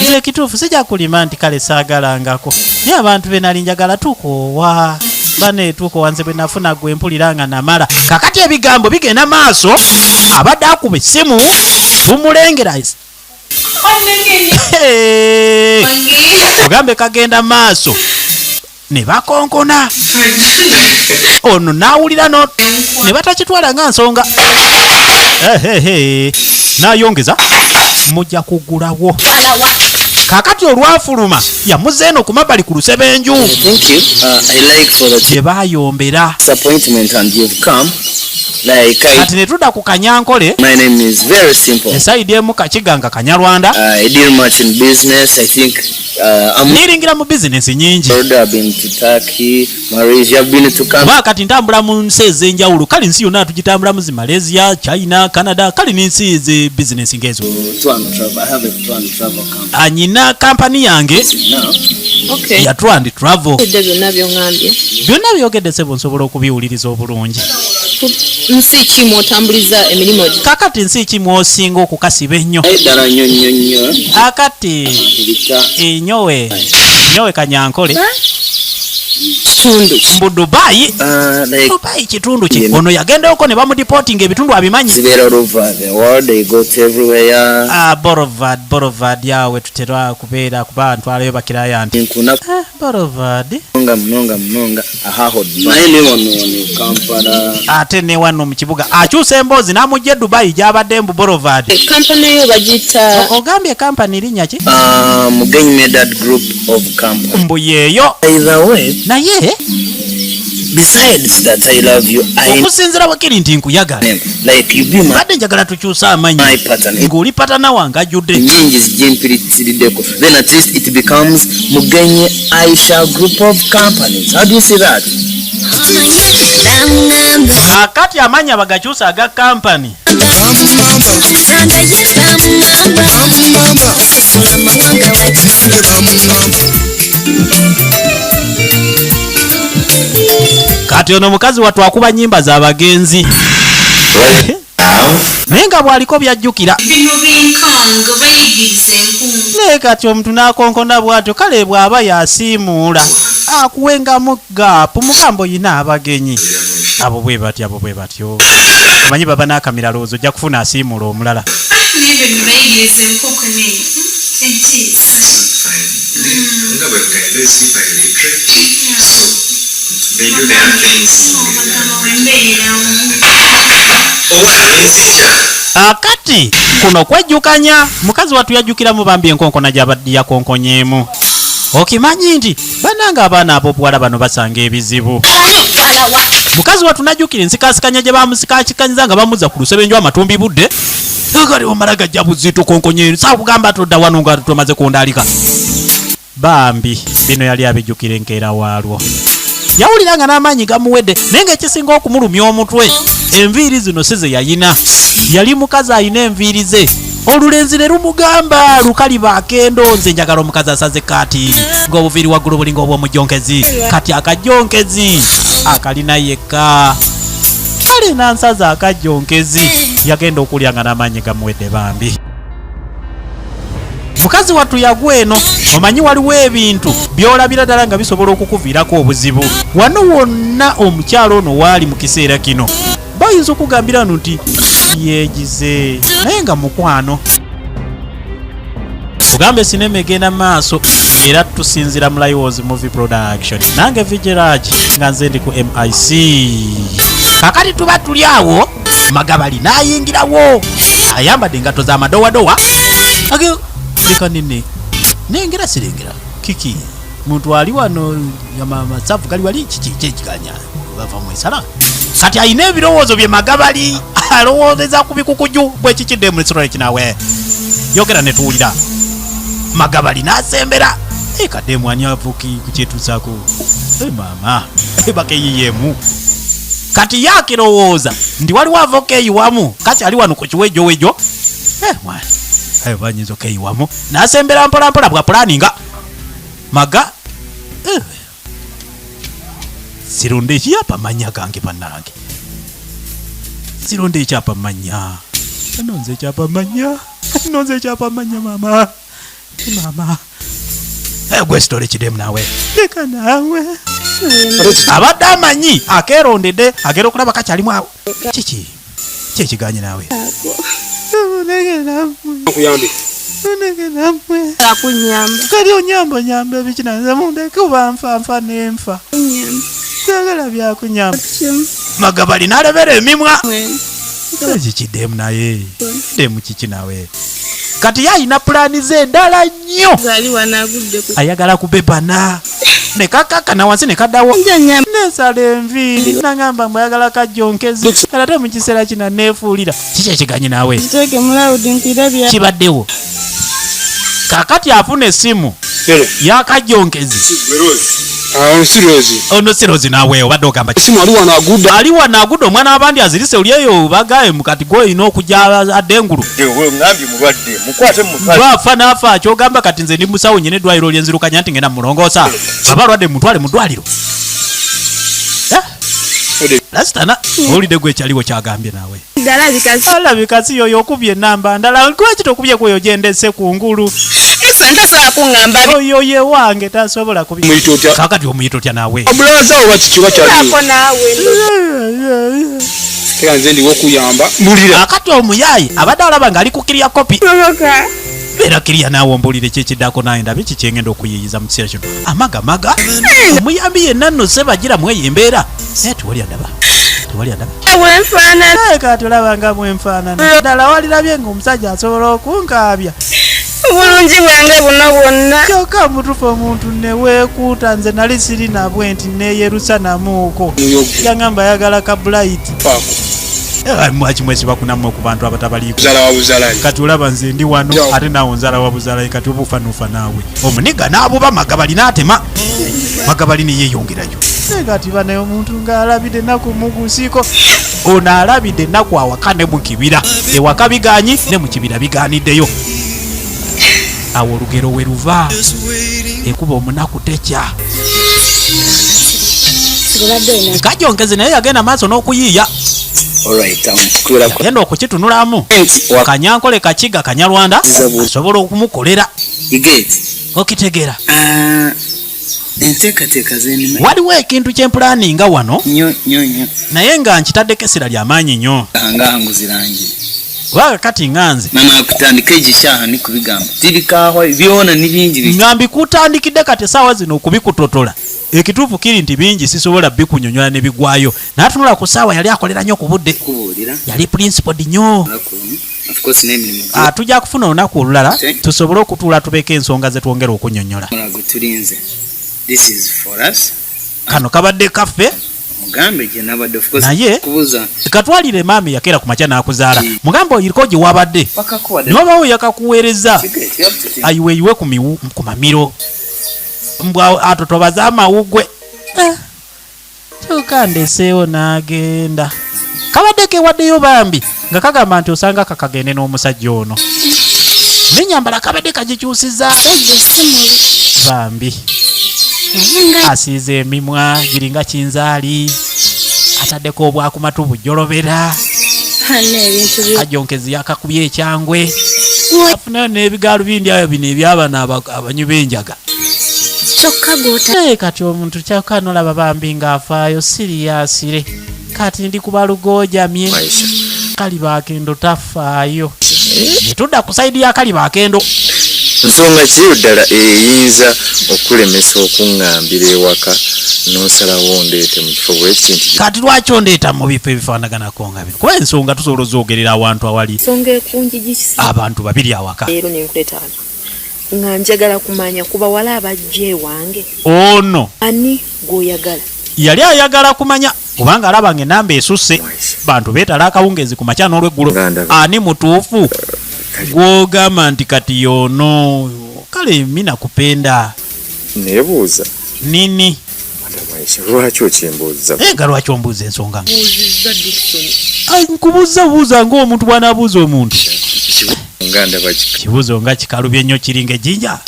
nze ekituufu sijja kulima nti kale saagalangako naye abantu be nali njagala tukoowa baneetuuka nze bwe nafuna gwe mpulira nga namala kakati ebigambo bigenda maaso abadde akuba essimu bumulengera ogambe kagenda maaso ne bakonkona ono n'awulira ne batakitwala nga nsonga n'ayongeza mujja kugulawo kakati olwafuluma yamuze eno ku mabbali ku lusebenju gye baayombera kati ne tudda ku kanyankole esayidi emu kakiga nga kanyalwanda niringira mu business nyingi. I've been to Turkey, Malaysia, I've been to Canada. Wakati ntambula mu nsi ez'enjawulo kale nsi yonna tugitambula mu Malaysia, China, Canada kale n'ensi ezi business ngezo. Tour and travel. I have a tour and travel company. Anyina kampani yange Okay. ya tour and travel. Edde byonna byongambye. Byonna byogedde sebo nsobola okubiwuliriza obulungi. Nsi ki mw'otambuliza emirimu gyo? Kakati nsi ki mw'osinga okukasiba ennyo? Ddala nnyo. Akati enyowe Kanyankole Kitundu ki? mbu Dubai. Like Dubai kitundu ki? Ono yagendeko ne bamudipotinga ebitundu abimanyi. zibeera all over the world. They go to everywhere. Boulevard yawe tutera kubeera ku bantu alayo bakiraya nti Nkuna Boulevard munonga ahaho naye ne wano Kampala. ate ne wano mu kibuga akyusa emboozi n'amugye Dubai gy'abadde mbu Boulevard. Kampani eyo bagiyita Ogambye kampani linnya ki? Mugenyi Medad Group of Company. Mbu yeeyo Either way, naye besides that I love you, I okusinzira wakiri nti nkuyagala like you be my badde njagala tukyusa amanyi pattern. ng'oli patana wange ajjudde. Nyingi zijimpiritsirideko. Then at least it becomes Mugenyi Aisha Group of Companies. How do you see that? Akati amanya bagakyusa aga kampani kati ono mukazi watu akuba nyimba za bagenzi naye nga bwaliko byajjukira naye kati omuntu n'akonkona bwatyo kale bw'aba yasiimuula akuwengamu gaapu mugambo yina abagenyi abo bwe batyo omanyi baba n'akamira lowoozo ojja kufuna asiimuula omulala. Akati kuno kwejjukanya mukazi watu yajjukiramu bambi enkonkona gy'abadde yakonkonyeemu. Okimanyi nti bananga abaana ab'obuwala bano basanga ebizibu. Mukazi watu najjukira ensikasikanya gye bamusikasikanyiza nga bamuzza ku lusebenju amatumbi budde kali omala gajja buzito konkonye saakugamba todda wano nga tumaze kundaalika bambi bino yali abijjukira enkeera waalwo. Yawuliranga n'amaanyi gamuwedde naye ng'ekisinga okumulumya omutwe enviiri zino si ze yayina. Yali mukazi ayina enviiri ze olulenzi ne lumugamba lukali baakendo nze njagala omukazi asaze kati ng'obuviiri waggulu bulinga obw'omujonkezi kati akajonkezi akalina yekka kale nansaza akajonkezi yagenda okulya nga n'amaanyi gamuwedde bambi. Mukazi watu yagweno omanyi waliwo ebintu byolabira ddala nga bisobola okukuviirako obuzibu. Wano wonna omukyalo ono waali mu kiseera kino bayinza okugambira no nti yeegize naye nga mukwano. Tugambe sinema egenda maaso era tusinzira mu Laiwoz Movie Production. Nange Vigiraj nga nze ndi ku MIC. Kakati tuba tuli awo Magabali n'ayingirawo ayambadde engatto z'amadowadowa leka nene nengera sirengera kiki muntu ali wano amasavu gali wali kiki kyekiganya bava mwesala kati ayina ebirowoozo bye Magabali alowoozeza ku bikukuju bwe kikidde mu restaurant kinawe yogera ne tuwulira Magabali n'asembera ekadde mwani avuki kukyetusaako mama bakeyiyemu kati yakirowooza ndi waliwo avoka eyiwamu kati ali wano ku kiwejjowejo mwana banyinza okeyiwamu n'asembera mpolampola bwa pulaninga Maga sironde ekyapa manya gange bannange sironde ekyapa manya nonze ekyapa manya mama gwe sitole kidemu nawe leka nawe abadde amanyi akerondedde agera okulaba kakyalimu awo kiki kyekiganye nawe kali onyamba ebikinaze mundeke oba nfa nenfa sagala byakunyamba Magabali n'alebera emimwa kikiddemu naye demu kiki nawe kati yayina pulaani ze endala nnyo ayagala kubebana nekakakana wansi nekaddawo nesala enviiri nagamba mbu ayagala kajonkezi ate mu kiseera kina neefuulira kiki ekiganye nawe kibaddewo kakati afuna essimu Yakajonkezi. Ono sirozi nawe obadde ogamba simu aliwa nagudo omwana abandi azirise ulyeyo bagaye mukati go ino okujja adengulu bafa nafa kyogamba kati nze ndi musawo nyine dwaliro lyenzirukanya nti ngenda mulongosa baba lwadde mutwale mu ddwaliro lasitana olide gwe kyaliwo kyagambye nawe alabikasi yoyo okubye enamba ndala lwaki tokubye kweyo gyendese ku ngulu ntasobola kuŋŋamba oyo ye wange tasobola kakati omuyita otya nawe abulaza oba kikiba kyako naawe era nze ndiwo okuyamba mbulira akati omuyayi abadde alaba ng'ali kukirya kopi beera kirya naawe ombulire kyekiddako naye ndabe kikyengenda okuyiyiza mu kiseera kino amagamaga omuyambi yenna nno sebagira mweyo embeera tewalya ndaba wenfaanana kati olaba nga mwenfaanana ddala walirabye ng'omusajja asobola okunkaabya obulungi bwange buno bwonna kyokka mutufu omuntu neweekuuta nze nali sirina bwe nti neeyerusa namuuko yaŋŋamba ayagala ka bulayiti mwakimwesi bakunammwe ku bantu abatabaliiko kati olaba nze ndi wano ate naawe nzala wa buzalayi kati obuufanuufa naawe omuniga n'abuba magabali n'atema magabali neyeeyongerayo kati bane omuntu ng'alabidde ennaku mugusiko ono alabidde ennaku awaka ne mu kibira ewaka biganyi ne mu kibira bigaaniddeyo awo olugero we luva ekuba omunaku tekya kajongeze naye yagenda maaso n'okuyiiya yagenda okukitunulamu kanyankole kakiga kanyalwanda asobola okumukolera okitegeera enteekateeka z'enima waliwo ekintu kyempulaninga wano naye nga nkitaddeko essira ly'amaanyi nnyo anganguzirangi kubanga kati nganze mama kutandika egishaha ni kubigamba tibikahwa byona ni bingi ngambi kutandikidde kati essaawa zino okubikutotola ekituufu kiri nti bingi sisobola bikunyonyola ne bigwayo n'atunula ku ssaawa yali akolera nnyo ku budde yali principled nnyo tujja kufuna olunaku olulala tusobole okutuula tubeeko ensonga ze twongera okunyonyola kano kabadde kaffe mugambe gye nabadde of course naye kubuza katwalire maami yakeera ku makya n'akuzaala mugambe oyiriko gye wabadde nibabawo yakakuweereza ayiweeyiwe ku mamiro mbwa atotobaza amawugwe kyokka ndeseewo n'agenda kabadde kewaddeyo bambi nga kagamba nti osanga kakagende n'omusajja ono n'enyambala kabadde kagikyusiza bambi asiize emimwa giringa kinzaali ataddeko obwakumatu bujjolobera kajonkezi yakakubye ekyangwe afunayo n'ebigaalo bindi ayo bino ebyabana abanywi b'enjaga kati omuntu kyokka nolaba bambi ng'afaayo siriyasire kati ndi kuba lugoojamye kalibakendo tafaayo netudda ku saidi ya kalibakendo nsonga kiri ddala eyinza okulemesa okuŋŋambira ewaka n'osalawo ndeete mu kifo bwekintu kati lwaki ondeeta mu bifo ebifaanaganako nga bino kuba ensonga tusobola ozogerera awantu awali abantu babiri awaka nga njagala kumanya kuba wala abajja ewange ono ani gw'oyagala yali ayagala kumanya kubanga alabanga enamba esusse bantu beetala akawungezi ku makya n'olweggulo ani mutuufu gw'ogamba nti kati yono kale mina kupenda neebuuza nini lwaki okimbuuza nga lwaki ombuuza ensonga nkubuuza buuza ng'omuntu bw'anaabuuza omuntu kibuuzo nga kikalubye nnyo kiringa ejjinja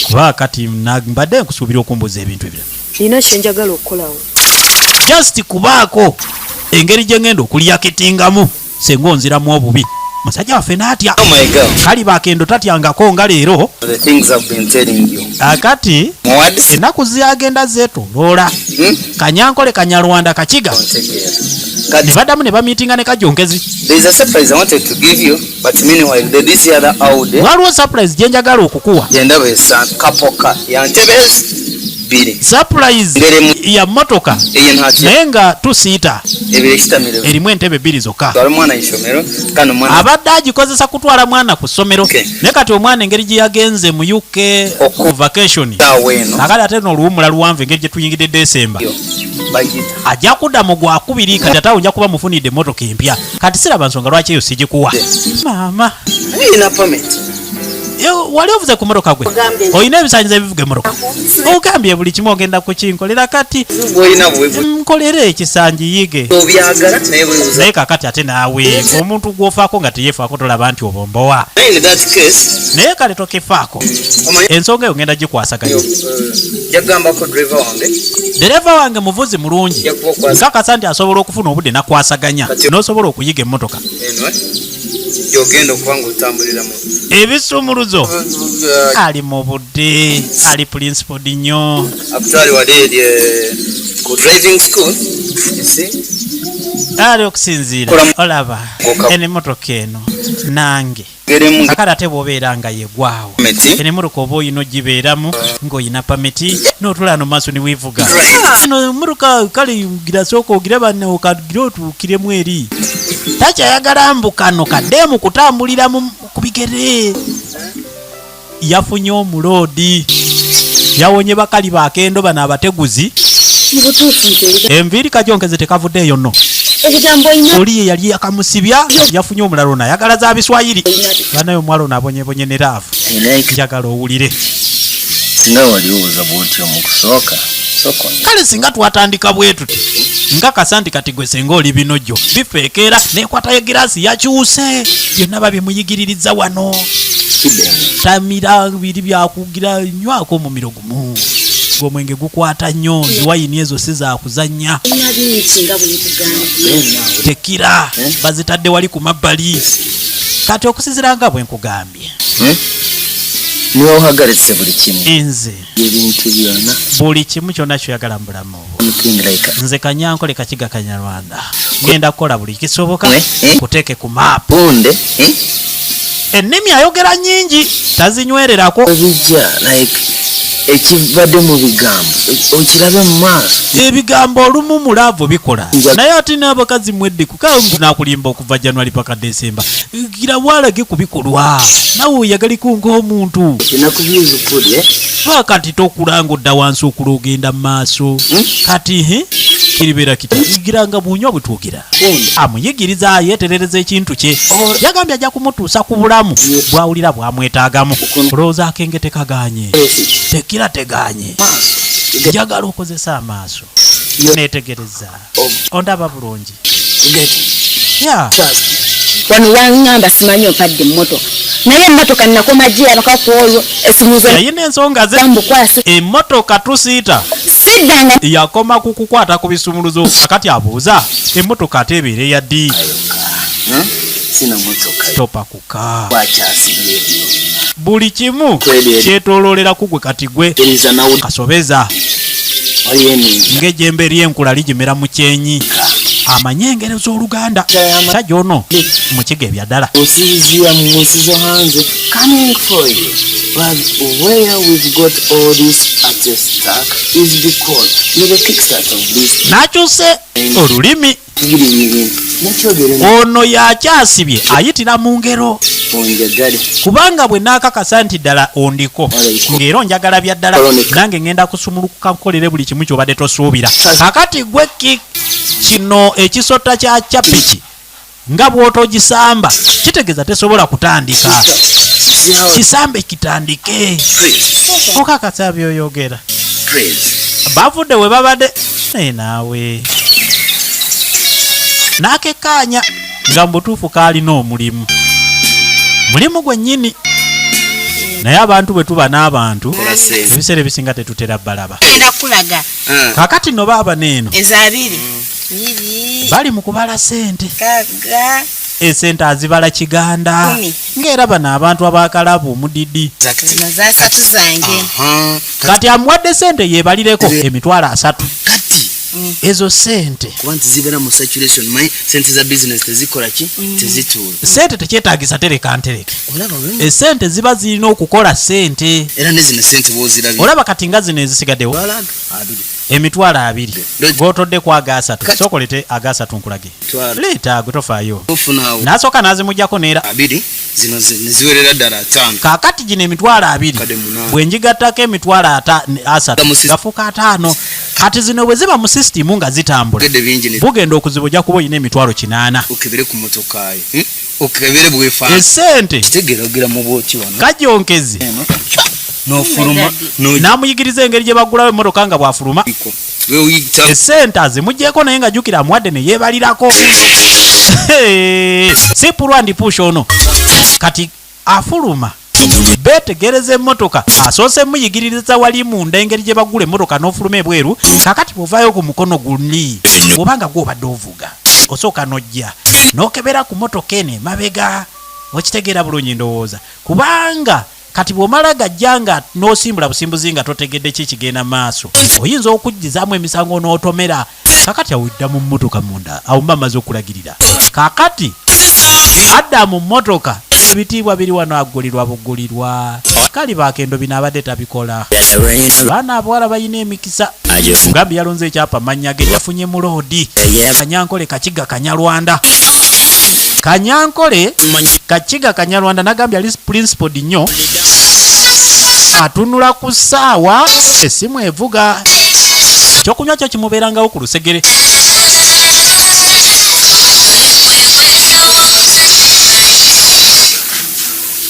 kuba kati mbadde nkusuubira okumbuuza ebintu ebirala nina kyenjagala okukolawo just kubaako engeri gye ngenda okuliyakitingamu senga onziramu obubi musajja waffe n'atya kali bakendo tatyangako nga leero akati ennaku zagenda zeetoloola kanyankole kanyalwanda kakiga ne baddamu ne bamiitinga ne kajonkezi waliwo surprise gye njagala okukuwa surprise ya motoka naye nga tusiita erimu entebe bbiri zokka abadde agikozesa kutwala mwana ku ssomero naye kati omwana engeri gye yagenze mu UK ku vacation akali ate n'oluwumula luwanvu engeri gye tuyingidde Desemba ajja kudda mu gwakubiri kati ate awo nja kuba mufunidde emmotoka empya kati siraba nsonga lwaki eyo sigikuwa maama wali ovuze ku motoka gwe olina ebisanyizo ebivuga emotoka ogambye buli kimu ogenda kukinkolera kati nkolera ekisanji yige naye kakati ate naawe omuntu gwofaako nga teyefaako tolaba nti obombowa naye kale tokefaako ensonga eyo ngenda gikwasagayo dereva wange muvuzi mulungi nkakasa nti asobola okufuna obudde nakwasaganya n'osobola okuyiga emmotoka ebisumuluzo ali mu budde ali principal nnyo ali okusinziira olaba eno emmotoka eno nange kakati ate bw'obeera nga yegwawo eno emmotoka oba oyina ogibeeramu ng'oyina pameti n'otula no maaso ne weevuga eno emmotoka kale gira sooka ogiraba okagira otuukiremu eri takyayagala mbukano kaddeemu kutambulira ku bigere yafunye omuloodi yawonye bakali bakendo bano abateguzi enviiri kajonkeze tekavuddeeyo nno oli ye yali yakamusibya yafunye omulala ono ayagala za biswayiri banayo omwala ono abonyebonye ne laavu njagala owulire singa waliwuuza bwotyo mu kusooka kale singa twatandika bwe tuti nga kasanti kati gwe senga oli binojjo bifeekera nekwata egiraasi yakyuse byonna babyemuyigiririza wano tamira biri byakugira nywako omumiro gumu gw'omwenge gukwata nnyo ziwayini ezo si zakuzannya tekira bazitadde wali ku mabbali kati okusizira nga bwe nkugambye niwe ohagaritse buli kimu nze ebintu byonna buli kimu kyonna kyoyagala mu bulamu nze kanyankole kakiga kanyarwanda ngenda kukola buli kisoboka kuteeke ku maapu bunde ennimi ayogera nnyingi tazinywererako bijja like ekivadde mu bigambo okirabe mu maaso ebigambo olumu mulaavu bikola naye ate n'abakazi mweddiku kambu nakulimba okuva januari paka desemba gira bwalage kubikolwa nawe oyagaliko ng'omuntu nakubuzukuli kati tokulanga odda wansi okula ogenda mu maaso kati kiribeera kitagiranga bunywa bwetwogera amuyigiriza yeeterereza ekintu kye yagambye ajja kumutuusa ku bulamu bwawulira bwamwetaagamu olowooza akenge tekaganye tekira teganye njagala okozesa amaaso neetegereza ondaba bulungi wano waŋŋamba simanyi ompadde emmotoka naye emmotoka nakoma gyeyabakaku oyo esimuzo yayina ensonga ze emmotoka tusiita siddanga yakoma ku kukwata ku bisumuluzo akati abuuza emmotoka ate ebeera eya ddi sina motoka topa kuka wakyasibye buli kimu kyetooloolera ku gwe kati gwe kasobeza ng'ejjembe ery'enkula ligimera mu kyenyi amanye engero z'oluganda sajja ono mukiga ebya ddala osizia mu musizo hanze coming for you but where we've got all this at a stack is because you're the kickstart of this nakyuse olulimi ono yakyasibye ayitira mu ngero kubanga bwe naakakasa nti ddala ondiko ng'era onjagala bya ddala nange ngenda kusumulukuka nkolere buli kimu kyobadde tosuubira kakati gwe kino ekisota kya capiki nga bw'otogisamba kitegeeza tesobola kutandika kisambe kitandike okakasa byoyogera bavudde we babadde naye naawe n'akekkaanya nga mu butuufu kaalina omulimu gwennyini naye abantu bwe tuba n'abantu ebiseera ebisinga tetutera balaba kulaga kakati no baaba neeno ezabiri bali mu kubala ssente esente azibala kiganda ng'era bano abantu abakalabu omudidi zasatu zange kati amuwadde ssente yeebalireko emitwalo 3 ezo ssente kuba nti zigana mu saturation my sente za business tezikola ki tezituula ssente tekyetaagisa tereka ntereke essente ziba zirina okukola ssente era nezino sente bwozirabye olaba kati nga zino ezisigaddewo emitwalo 2 gotodde ku aga 3 sokolete aga 3 nkulage leeta gwe tofaayo n'asooka n'azimugyako neera 2 zino neziwerera ddala 5 kaakati gino emitwalo 2 bwe njigattako emitwalo 3 gafuuka 5 kati zino bwe ziba mu system nga zitambula bugenda okuzibujja kuba oyina emitwalo 8 okebere ku motoka yo okebere bwefa esente kitegeragera mu bwoki wano kajonkezi n'ofuluma n'amuyigiriza engeri gye bagulawo emmotoka nga bw'afuluma esente azimugjeeko naye nga jjukira amuwadde ne yeebalirako si pulwa ndi push ono kati afuluma betegereza emmotoka asoose muyigiririza wali munda engeri gye bagula emmotoka n'ofuluma ebweru kakati bw'ovaayo ku mukono guli obanga gw'obadde ovuga osooka n'ojja n'okebera ku mmotoka eno emabega okitegeera bulungi ndowooza kubanga kati bw'omala gajja nga n'osimbula busimbuzi nga totegedde ki kigenda maaso oyinza okujjizaamu emisango n'otomera kakati awidda mu mmotoka munda awo mba amaze okulagirira kakati adda mu mmotoka ebitiibwa biri wano agulirwa bugulirwa kali bakendo bino abadde tabikola baana abawala balina emikisa mugambi yalonze ekyapa mannya ge yafunye mu loodi Kanyankole Kakiga Kanyalwanda Kanyankole Kakiga Kanyalwanda nagambye ali principal nnyo atunula ku ssaawa essimu evuga ekyokunywa kyo kimubeerangawo ku lusegere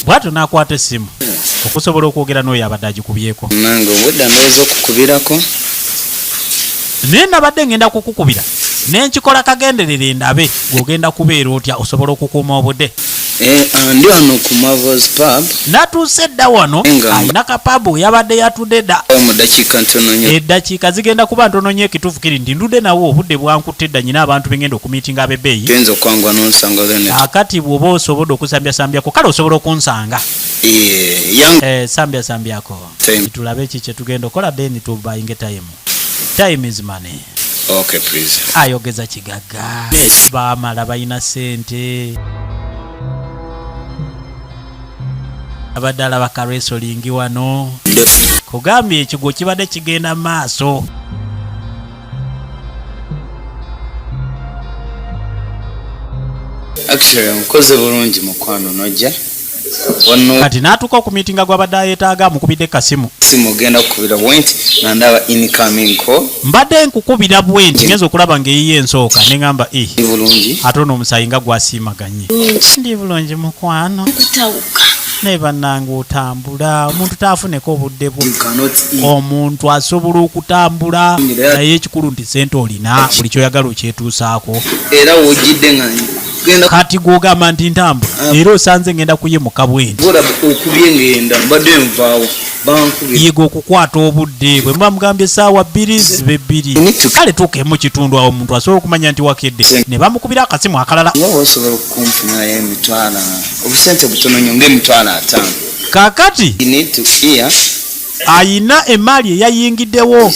bwato n'akwata essimu okusobola okwogera n'oyo abadde agikubyeko nange obudde ndowooza okukubirako naye nabadde ngenda kukukubira nenkikola kagenderere ndabe gw'ogenda kubeera otya osobola okukuuma obudde ndi wano ku Marvel's Pub natuuse dda wano alina kapabu yabadde yatudde dda mu dakiika ntono nnyo eddakiika zigenda kuba ntono nnyo ekituufu kiri nti ndudde nawo obudde bwankutte dda nyina abantu bengenda okumiitinga ab'ebbeeyi tuyinza okwangwa n'onsanga akati bw'oba osobodde okusambyako kale osobola okunsanga sambyako tulabe ki kye tugenda okola then tubayinge time is money. Okay, please. Ayogeza kigaga baamala balina sente abadala bakaresolingi wano kugambye ekigo kibadde kigenda maaso actually nkoze bulungi mukwano nojja kati n'atuuka okumiitinga gw'abadde ayetaaga mukubidde kasimu simu ogenda kukubira bwenti nandaba incoming call mbadde nkukubira bwenti ngenza okulaba ng'eyiye ensooka ne ŋŋamba bulungi ate ono omusayi nga gwasiimaganye ndi bulungi mukwano naye bannange otambula omuntu taafuneko obudde bwo omuntu asobola okutambula naye ekikulu nti sente olina buli kyoyagala okyetuusaako era wojjidde nga kati gwogamba nti ntambula era osanze ngenda kuyimuka bwenti okubye ngenda mbadde nvaawo yiga okukwata obudde bwe muba mugambye essaawa 2 zibe 2 kale tuukemu kitundu awo omuntu asobola okumanya nti wakedde ne bamukubira akasimu akalala osobola okumfunayo emitwalo obusente butono nnyo ng'emitwalo 5 kakati ayina emaali eyayingiddewo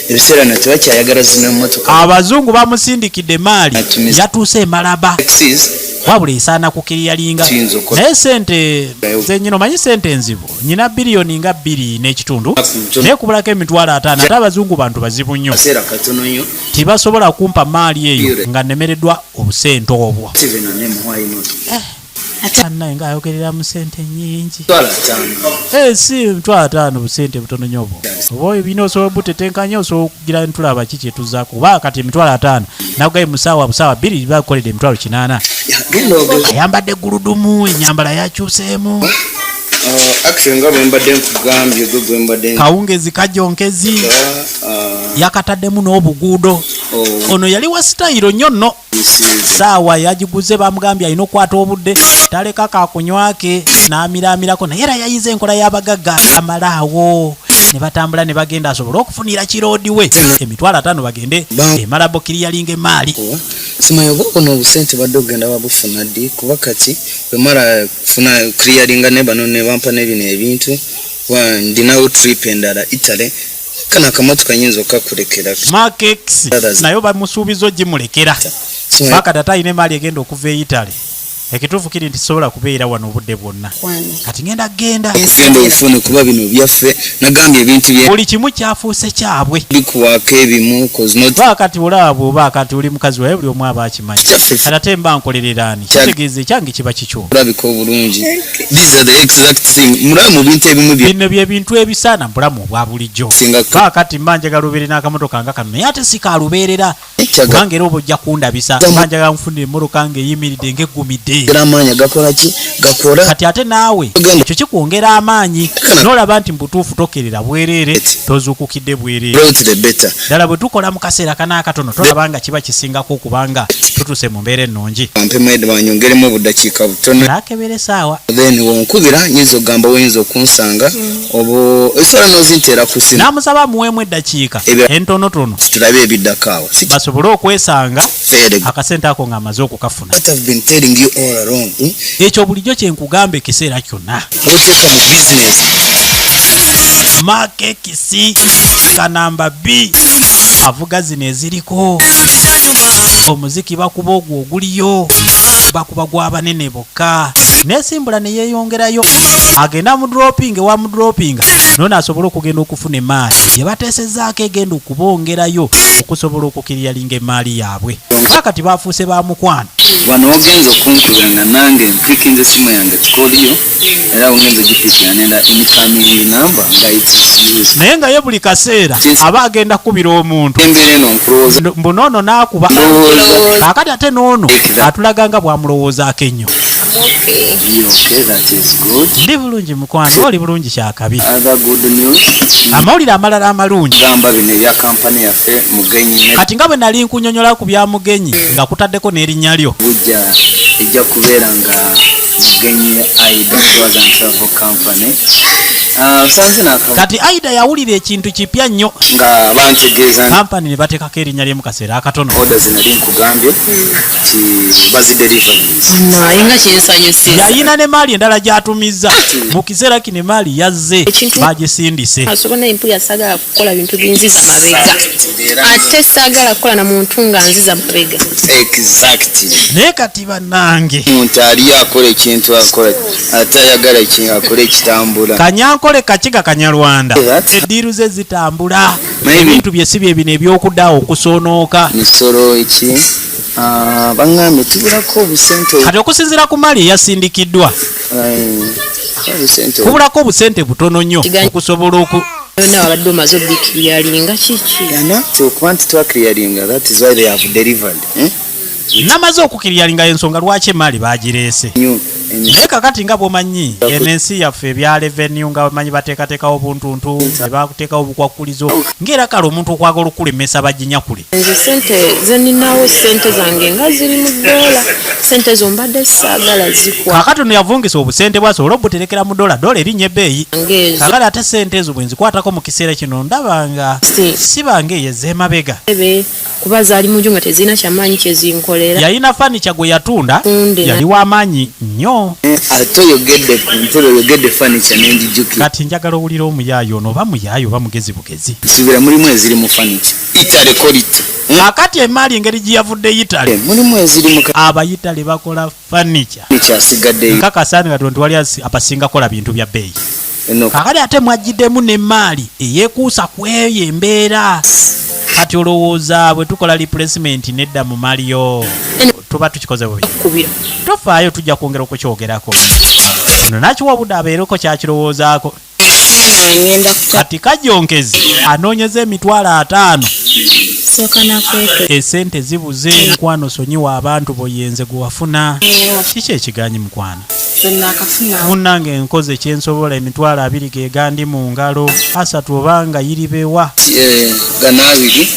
ebiseera no tebakyayagala zino emmotoka abazungu bamusindikidde emaali yatuuse emalaba wabula esaana kukiriyalinga naye sente zenyino manyi sente nzibu nyina biliyoni nga 2 n'ekitundu naye kubulako emitwalo 5 ate abazungu bantu bazibu nnyo tibasobola kumpa maali eyo nga nemereddwa obusente obwo naye ng'ayogerera mu sente nnyingi si $5 busente butono nnyo obwo oba ebina osobola butetenkanya osobola okugira ntulaba ki kyetuzaako oba kati $5 nakugaye busaawa 2 bakoledde $8 ayambadde guludumu ennyambala yakyuseemu nga bwembadde nkugambye gwembadde kawungezi kajonkezi yakataddemu n'obuguudo ono yali wa sitayiro nnyo nno saawa yagiguze bamugambye alina okwata obudde taleka kakunywake n'amiraamirako naye era yayize enkola y'abagagga amalaawo ne batambula ne bagenda asobole okufunira kiroodi we emitwalo 5 bagende emala bokiriyalinga emaali simanyi oba buno obusente badde ogenda babufuna ddi kuba kati bwemala kufuna clearinga ne bano ne bampa n'ebino ebintu ndinawo trip endala Italy kana akamotoka nyinza okakulekera Makex nayo bamusuubiza ogimulekera bakati ate ayina emaali egenda okuva e Italy ekituufu kiri nti sobola kubeera wano obudde bwonna kati ngenda genda ofune kuba bino byaffe nagambye ebintu buli kimu kyafuuse kyabwe bikuwaako ebimu kati olaba bw'oba kati oli mukazi waye buli omu aba akimanyi kati ate mba nkolereraani kitegeeza ekyange kiba kikyo olabika obulungi mulaba mu bintu ebimu bino byebintu ebisaana bulamu obwa bulijjo ba kati mba njagala obeere n'akamotoka nga kano naye ate si kalubeerera kubanga era oba ojja kundabisa mba njagala nfunira emmotoka ng'eyimiridde ng'eggumidde amaanyi agakola ki gakola kati ate naawe ekyo kikwongera amaanyi n'olaba nti mbutuufu tokerera bwereere tozuukukidde bwereere ddala bwe tukola mu kaseera kanaakatono tolaba nga kiba kisingako okubanga tutuse mu mbeera ennungi ampemaide banyongeremu obudakiika butono nakebera essaawa then wonkubira nyinza okugamba woyinza okunsanga obo esobola nozinteera ku simu n'amusaba amuweemu eddakiika entonotono tulabe ebiddako awo basobole okwesanga akasente ako ng'amaze okukafuna ekyo bulijjo kyenkugamba ekiseera kyonna oteeka mu bizinesi makekisi kanamba B avuga zino eziriko omuziki bakuba ogwo oguliyo bakuba gw'abanene bokka nesimbula ne yeeyongerayo agenda mu dropping wa mu dropping none asobola okugenda okufuna emaali gye bateesezaako egenda okubongerayo okusobola okukiryalinga emaali yaabwe kati bafuuse ba mukwano wano ogenza okunkuba nga nange mpikinze esimu yange tukoliyo era ogenza ogipikira nenda incoming number nga it's naye nga ye buli kaseera aba agenda kukubira omuntu embeera eno nkulowooza mbunono n'akuba akati ate n'ono atulaga nga bwamulowoozaako ennyo ndi bulungi mukwano oli bulungi kyakabi amawulire amalala amalungi gamba bino ebya kampani yaffe mugenyi kati nga bwe nali nkunyonyola ku bya mugenyi nga kutaddeko n'erinnya lyo bujja ejja kubeera nga mugenyi Aida Tours and Travel Company kati Aida yawulira ekintu kipya nnyo nga bantegeeza kampani ne bateekako erinnya lye mu kaseera akatono oda zinali nkugambye ti bazideliveries naye nga kyensanyusiza yayina ne maali endala gy'atumizza mu kiseera kino emaali yazze bagisindise asobola naye mpuya saagala kukola bintu binziza mabega ate saagala kukola na muntu nga nziza mabega exactly naye kati bannange omuntu ali akola ekintu akola ate ayagala ekintu akola ekitambula kanyankole kakiga kanyarwanda eddiiru ze zitambula ebintu byesi bye bino ebyokuddawo okusoonooka misolo eki baŋŋambye tubulako obusente kati okusinziira ku maali eyasindikiddwa kubulako obusente butono nnyo okusobola yonna wabadde omaze obikiryalinga kiki okuba nti twakiryalinga that is why they have delivered namaze okukiryalinga ensonga lwaki emaali bagireese naye kakati nga bwomanyi eno ensi yaffe ebya revenue nga bamanyi bateekateekawo buntuntu ne bakuteekawo obukwakkulizo ng'era kale omuntu okwagala okulemesa baginyakule nze sente zeninawo sente zange nga ziri mu ddoola sente zo mbadde saagala zikwa kakati ono yavungisa obusente bwasobola obuterekera mu ddoola erinnya ebbeeyi kakale ate sente ezo bwe nzikwatako mu kiseera kino ndabanga sibanga eyo ez'emabega kuba zaali mu nju nga tezirina kyamaanyi kyezinkolera yalina fanica gwe yatunda yali w'amaanyi nnyo ate oyogedde ku ntebe oyogedde fanica n'enjijukira kati njagala owulira omuyaayo ono oba muyaayo oba mugezi bugezi subira mulimu eziri mu fanica itale quality akati emaali engeri gye yavudde yitale mulimu eziri mu abayitale bakola fanica asigaddeyo nkakasaani nga tewali abasinga kola bintu bya bbeeyi kakati ate mwagiddemu n'emaali eyeekuusa ku eyo embeera kati olowooza bwe tukola replacement nedda mu maliyo tuba tukikoze bubi tofaayo tujja kwongera okukyogerako no nakiwa obudde abeereko kyakirowoozaako kati kajjonkezi anoonyeza emitwalo 5 esente zibuze mukwano sonyiwa abantu boyenze gwe wafuna kiki ekiganyi mukwano munnange nkoze kyensobola emitwalo 2 gegandi mu ngalo 3 obanga yiribewa ganaabiri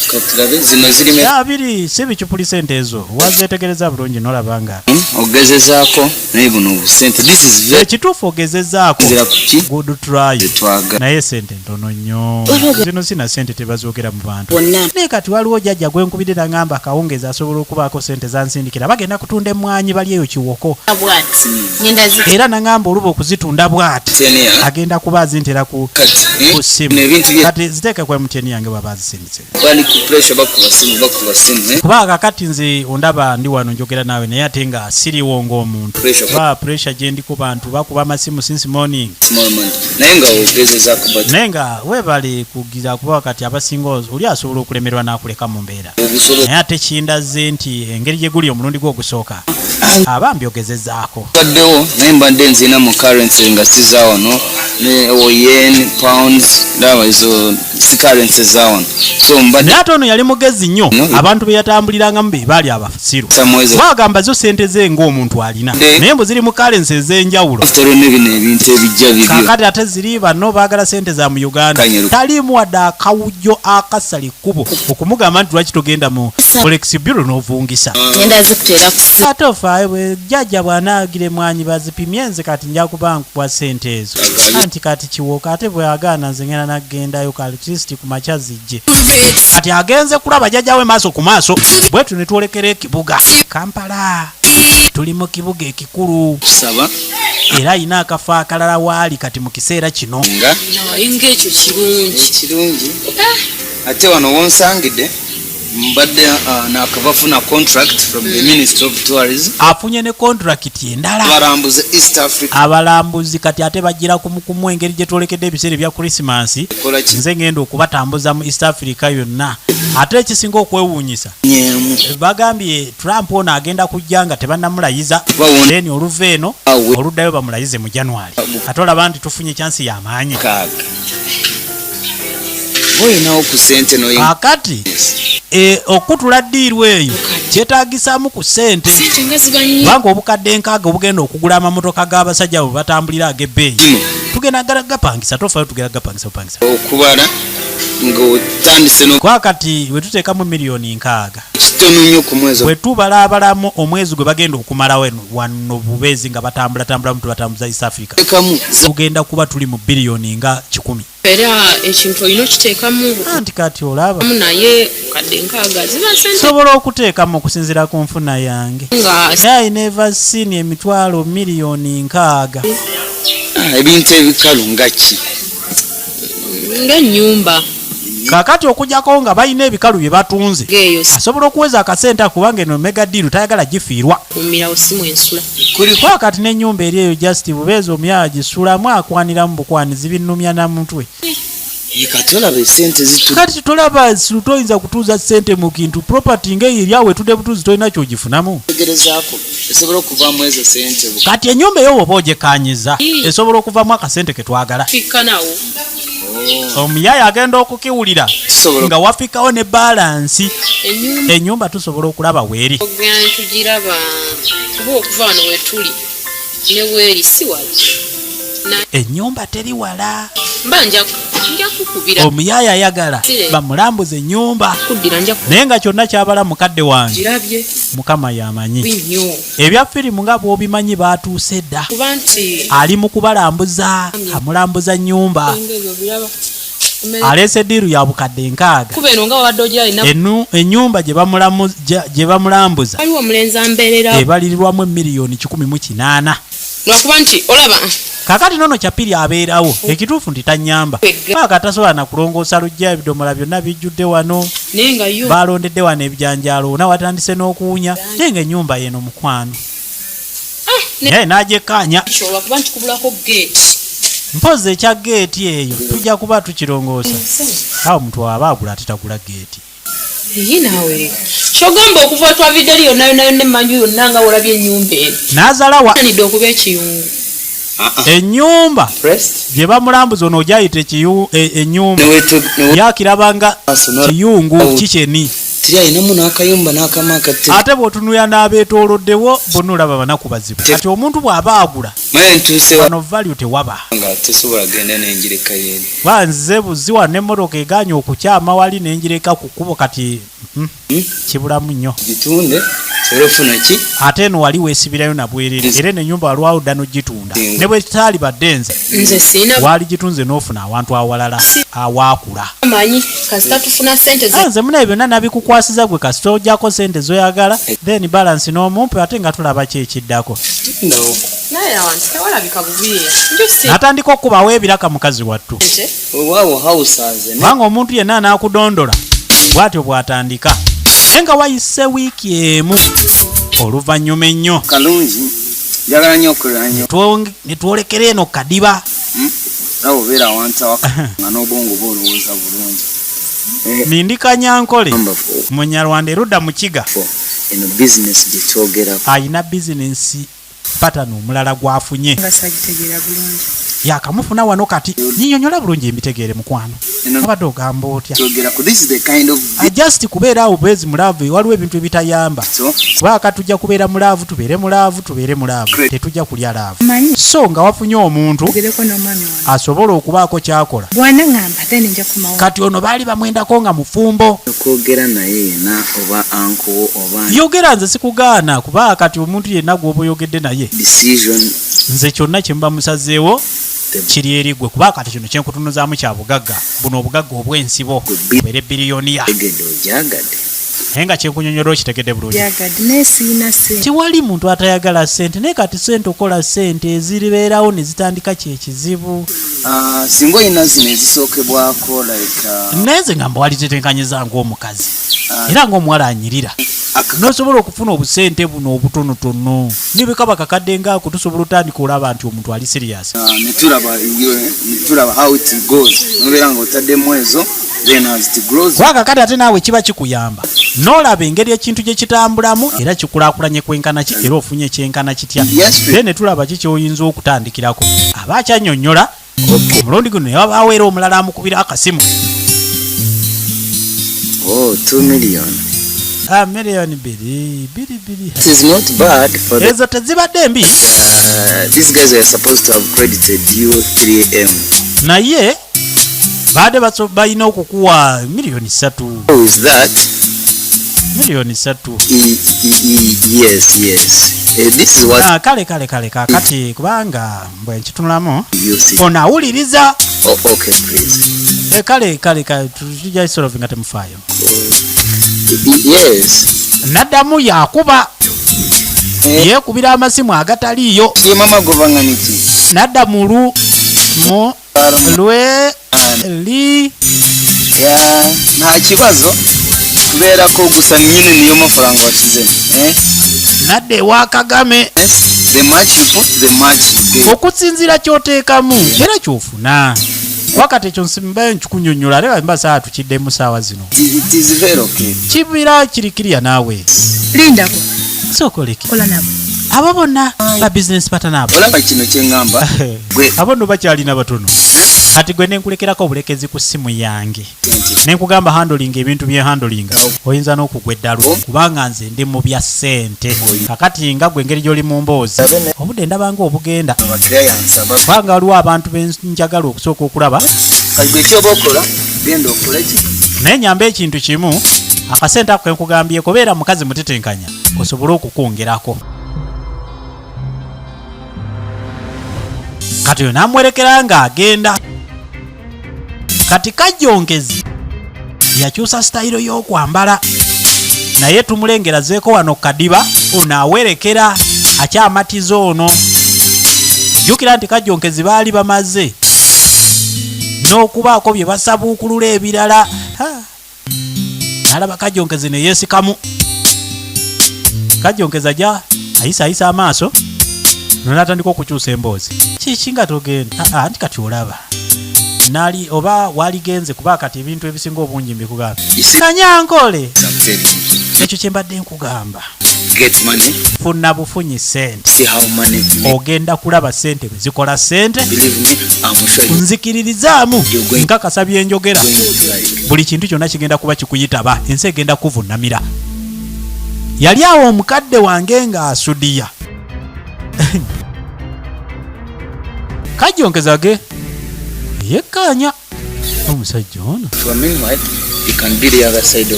katulabe zino zirime 2 si bicupuli sente ezo wazetegereza bulungi nolabanga ogezezaako naye buno obusente this is very ekituufu ogezezaako good try naye sente ntono nnyo zino sina sente tebazoogera mu bantu naye kati waliwo jjajja gwenkubidde nagamba akawungezi asobola okubaako sente zansindikira bagenda kutunda emmwanyi bali eyo kiwoko era nagamba oluba okuzitunda bwati agenda kuba azintera ku ssimu kati ziteeke ku MTN yange baba azisindise pressure bakuba simu kuba kakati nze ondaba ndi wano njogera nawe naye ate nga siriwo ng'omuntu ba pressure gye ndi ku bantu bakuba amasimu since morning small man naye nga ogezeza kuba naye nga weebale kugira kuba kati abasinga oli asobola okulemerwa n'akuleka mu mbeera naye ate kindaze nti engeri gye guli omulundi gw'ogusooka abambi ogezezaako baddewo naye mbadde nzina mu currency nga siza wano ne yen pounds ndaba izo si currency za wano so mbadde naye ate ono yali mugezi nnyo abantu be yatambulirangamu be baali abasiru bagamba zo sente ze ng'omuntu alina naye mbu ziri mu currency ez'enjawulo nebino ebintu ebijja bibyo kakati ate ziri bano baagala sente za mu Uganda talimu wadde akawujjo akasala ekkubo okumugamba nti lwaki togenda mu forex bureau n'ovungisa ate ofaayo bwe jjajja bw'anaagire mwanyi bazipimye nze kati nja kuba nkuwa sente ezo anti kati kiwooka ate bwe agaana nze ngenda naggendayo kalitisiti ku makya zijje kati agenze kulaba jjajja we maaso ku maaso bwetu ne twolekera ekibuga Kampala tuli mu kibuga ekikulu saba era ayina akafo akalala waali kati mu kiseera kino ng'ekyo kirungi ate wano wonsangidde mbadde nakabafuna contract from the Ministry of Tourism afunye ne contract endala abalambuzi East Africa abalambuzi kati ate bagira kumukumu engeri gye twolekedde ebiseera ebya Christmas nze ngenda okubatambuza mu East Africa yonna ate ekisinga okwewuunyisa bagambye Trump ono agenda kujja nga tebannamulayiza then oluva eno oluddayo bamulayize mu January ate olaba nti tufunye chansi y'amaanyi oyinawo ku sente akati okutula ddiiru eyo kyetaagisaamu ku sente kubanga obukadde nkaaga obugenda okugula amamotoka g'abasajja bwe batambulira ag'ebbeeyi tugenda gapangisa tofayo tugenda gapangisa bupangisa okubala ng'otandise kwa kati bwe tuteekamu miliyoni 6 kitono nnyo ku mwezi bwe tubalaabalamu omwezi gwe bagenda okumala wano bubeezi nga batambulatambula mu tubatambuza East Africa tugenda kuba tuli mu biliyoni nga 10 era ekintu olina okiteekamu anti kati olaba naye kadde nkaaga ziba sente sobola okuteekamu okusinziira ku nfuna yange I never seen emitwalo miliyoni 6 ebintu ebikalu nga ki ng'ennyumba kakati okujjako nga balina ebikalu bye batunze asobola okuweza akasente kubanga eno mega deal tayagala gifiirwa kumira osimu ensula kuliko kati n'ennyumba eri eyo just bubeezi omuyala gisulamu akwaniramu bukwanizi binnumya na mutwe kati tolaba toyinza kutuuza sente mu kintu property ng'eyo eri awo etudde butuuzi tolina kyogifunamu kati ennyumba eyo woba ogyekanyiza esobola okuvamu akasente ke twagala omuyaya agenda okukiwulira nga wafikawo ne balansi ennyumba tusobola okulaba weeri tugiraba kuba okuva wano wetuli ne weeri si wala ennyumba teri wala mba nja kukubira omuyaya ayagala bamulambuza ennyumba naye nga kyonna kyabala mukadde wange mukama yamanyi ebya firimu nga bw'obimanyi baatuuse dda ali mu kubalambuza amulambuza nnyumba aleese ddiiru ya bukadde 6 ennyumba gye bamulambuza ebalirirwamu miliyoni 18 lwakuba nti olaba kakati nono kyapiri abeerawo ekituufu nti tanyamba paka tasobola nakulongoosa lujja ebidomola byonna bijjudde wano balondedde wano ebijanjaalo ona watandise n'okuwunya naye nga ennyumba yeno mukwano naye n'agyekkaanya mpozi ekya geeti eyo tujja kuba tukirongoosa awo omuntu aba agula ate tagula geeti nawe kyogamba okuva twavidde yonna yonna emmanju yonna nga wolabye ennyumba eno n'azalawa nidde okuba ekiyungu ennyumba gye bamulambuza ono ogyayita ennyumba yakirabanga kiyungu kikyeni ate bw'otunuya n'abeetooloddewo bonna olaba banaku bazibu kati omuntu bw'aba agula wano value tewaba banzize buziwa n'emmotoka eganya okukyama wali n'enjireka ku kkubo kati kibulamu nnyo ate eno wali weesibirayo nabwerere era n'ennyumba walwawo dda n'ogitunda ne bwe taali badde nze waali gitunze n'ofuna awantu awalala awaakula nze muna byonna nabikukwasiza gwe kasita ojjako sente zoyagala then balance n'omumpe ate nga tulaba ki ekiddako natandika okubawo ebiraka mukazi wattu kubanga omuntu yenna anaakudondola bwatyo bwatandika naye nga wayise wiiki emu oluvannyuma ennyo kalungi njagala nnyo okulira nnyo ne twolekera eno Kadiba nawe obeera awantu awaka nga n'obwongo bwolowooza bulungi Nindika Nyankole Munyarwanda erudda mu Kiga eno bizinesi gye kyogerako ayina bizinesi patano omulala gwafunye nga sagitegeera bulungi yakamufuna wano kati nyinyonyola bulungi mbitegeere mukwano abadde ogamba otya just kubeera awo bwezi mulaavu waliwo ebintu ebitayamba kubanga tujja kubeera mulaavu tubeere mulaavu tetujja kulya laavu so nga wafunye omuntu asobola okubaako kyakola kati ono baali bamwendako nga mufumbo yogera nze sikugaana kubanga kati omuntu yenna gwoba oyogedde naye nze kyonna kye mba musazeewo kiri eri gwe kuba kati kino kyenkutunuzaamu kya bugagga buno obugagga obw'ensibo bere biliyoniya naye nga kyenkunyonyola okitegedde bulungi tiwali muntu atayagala ssente naye kati ssente okola ssente eziribeerawo ne zitandika kyekizibu singa olina zino ezisookebwako naye nze nga mbawali zitekanyiza ng'omukazi era ng'omuwala anyirira nosobola okufuna obusente buno obutonotono nibekaba kakadde ngaako tusobola otandika olaba nti omuntu ali serious netulaba how it goes nobeera nga otaddemu ezo then as it grows kwakakati ate naawe kiba kikuyamba n'olaba engeri ekintu gye kitambulamu era kikulaakulanye kwenkana ki era ofunye ekyenkana kitya then netulaba ki kyoyinza okutandikirako aba akyannyonnyola omulundi guno yewabaawo era omulala amukubira akasimu 2 million miliyoni biri. It is not bad for ezo tezibadde mbi. These guys were supposed to have credited you 3M. Naye baade balina okukuwa miliyoni 3. How is that? Miliyoni 3. Yes. This is what kale kakati kubanga mbwe nkitunulamu onawuliriza. Okay, please. Kale tujja isolve nga temufaayo. Yes. Naddamu yakuba yeekubira amasimu agataliiyo ye mama govanga niti nadda mulu mu lwe li ya nta kibazo kubeerako gusa nyine niyo mafaranga wasizemu nadda ewa Kagame the much you put the much you get okusinzira kyoteekamu era kyofuna wakati ekyo nsimbayo nkikunyonnyola leba mba saa tukiddemu saawa zino it is very okay kibira kirikirya naawe lindako sokoleki kola nabo abo bonna ba business partner abo olaba kino kyengamba abo ndo bakyalina batono kati gwe nenkulekerako obulekezi ku simu yange nenkugamba handling ebintu bye handling oyinza n'okugwa eddalu kubanga nze ndi mu bya ssente kakati nga gwe engeri gy'oli mu mboozi obudde ndabanga obugenda kubanga waliwo abantu benjagala okusooka okulaba kati gwe kyoba okola genda okole ki naye nyamba ekintu kimu akasente ako kenkugambye kubeera mukazi mutetenkanya osobole okukwongerako kati yo namwerekera ng'agenda kati Kajjonkezi yakyusa sitayiro y'okwambala naye tumulengera zeeko wano Kadiba ono awerekera akyamatiza ono jjukira nti Kajjonkezi baali bamaze n'okubaako bye basabuukulula ebirala nalaba Kajjonkezi ne yeesikamu Kajjonkezi ajja ayisa amaaso nonatandika okukyusa emboozi kiki nga togenda anti kati olaba nali oba waligenze kuba kati ebintu ebisinga obungi mbikugamba Kanyankole ekyo kyembadde nkugamba get money funa bufunyi sente see how money ogenda kulaba sente bwe zikola sente believe me I'm sure nzikiririzaamu nkakasa byenjogera buli kintu kyonna kigenda kuba kikuyitaba ensi egenda kuvunamira yali awo omukadde wange nga asudiya Kajjonkezi ge yekkanya omusajja ono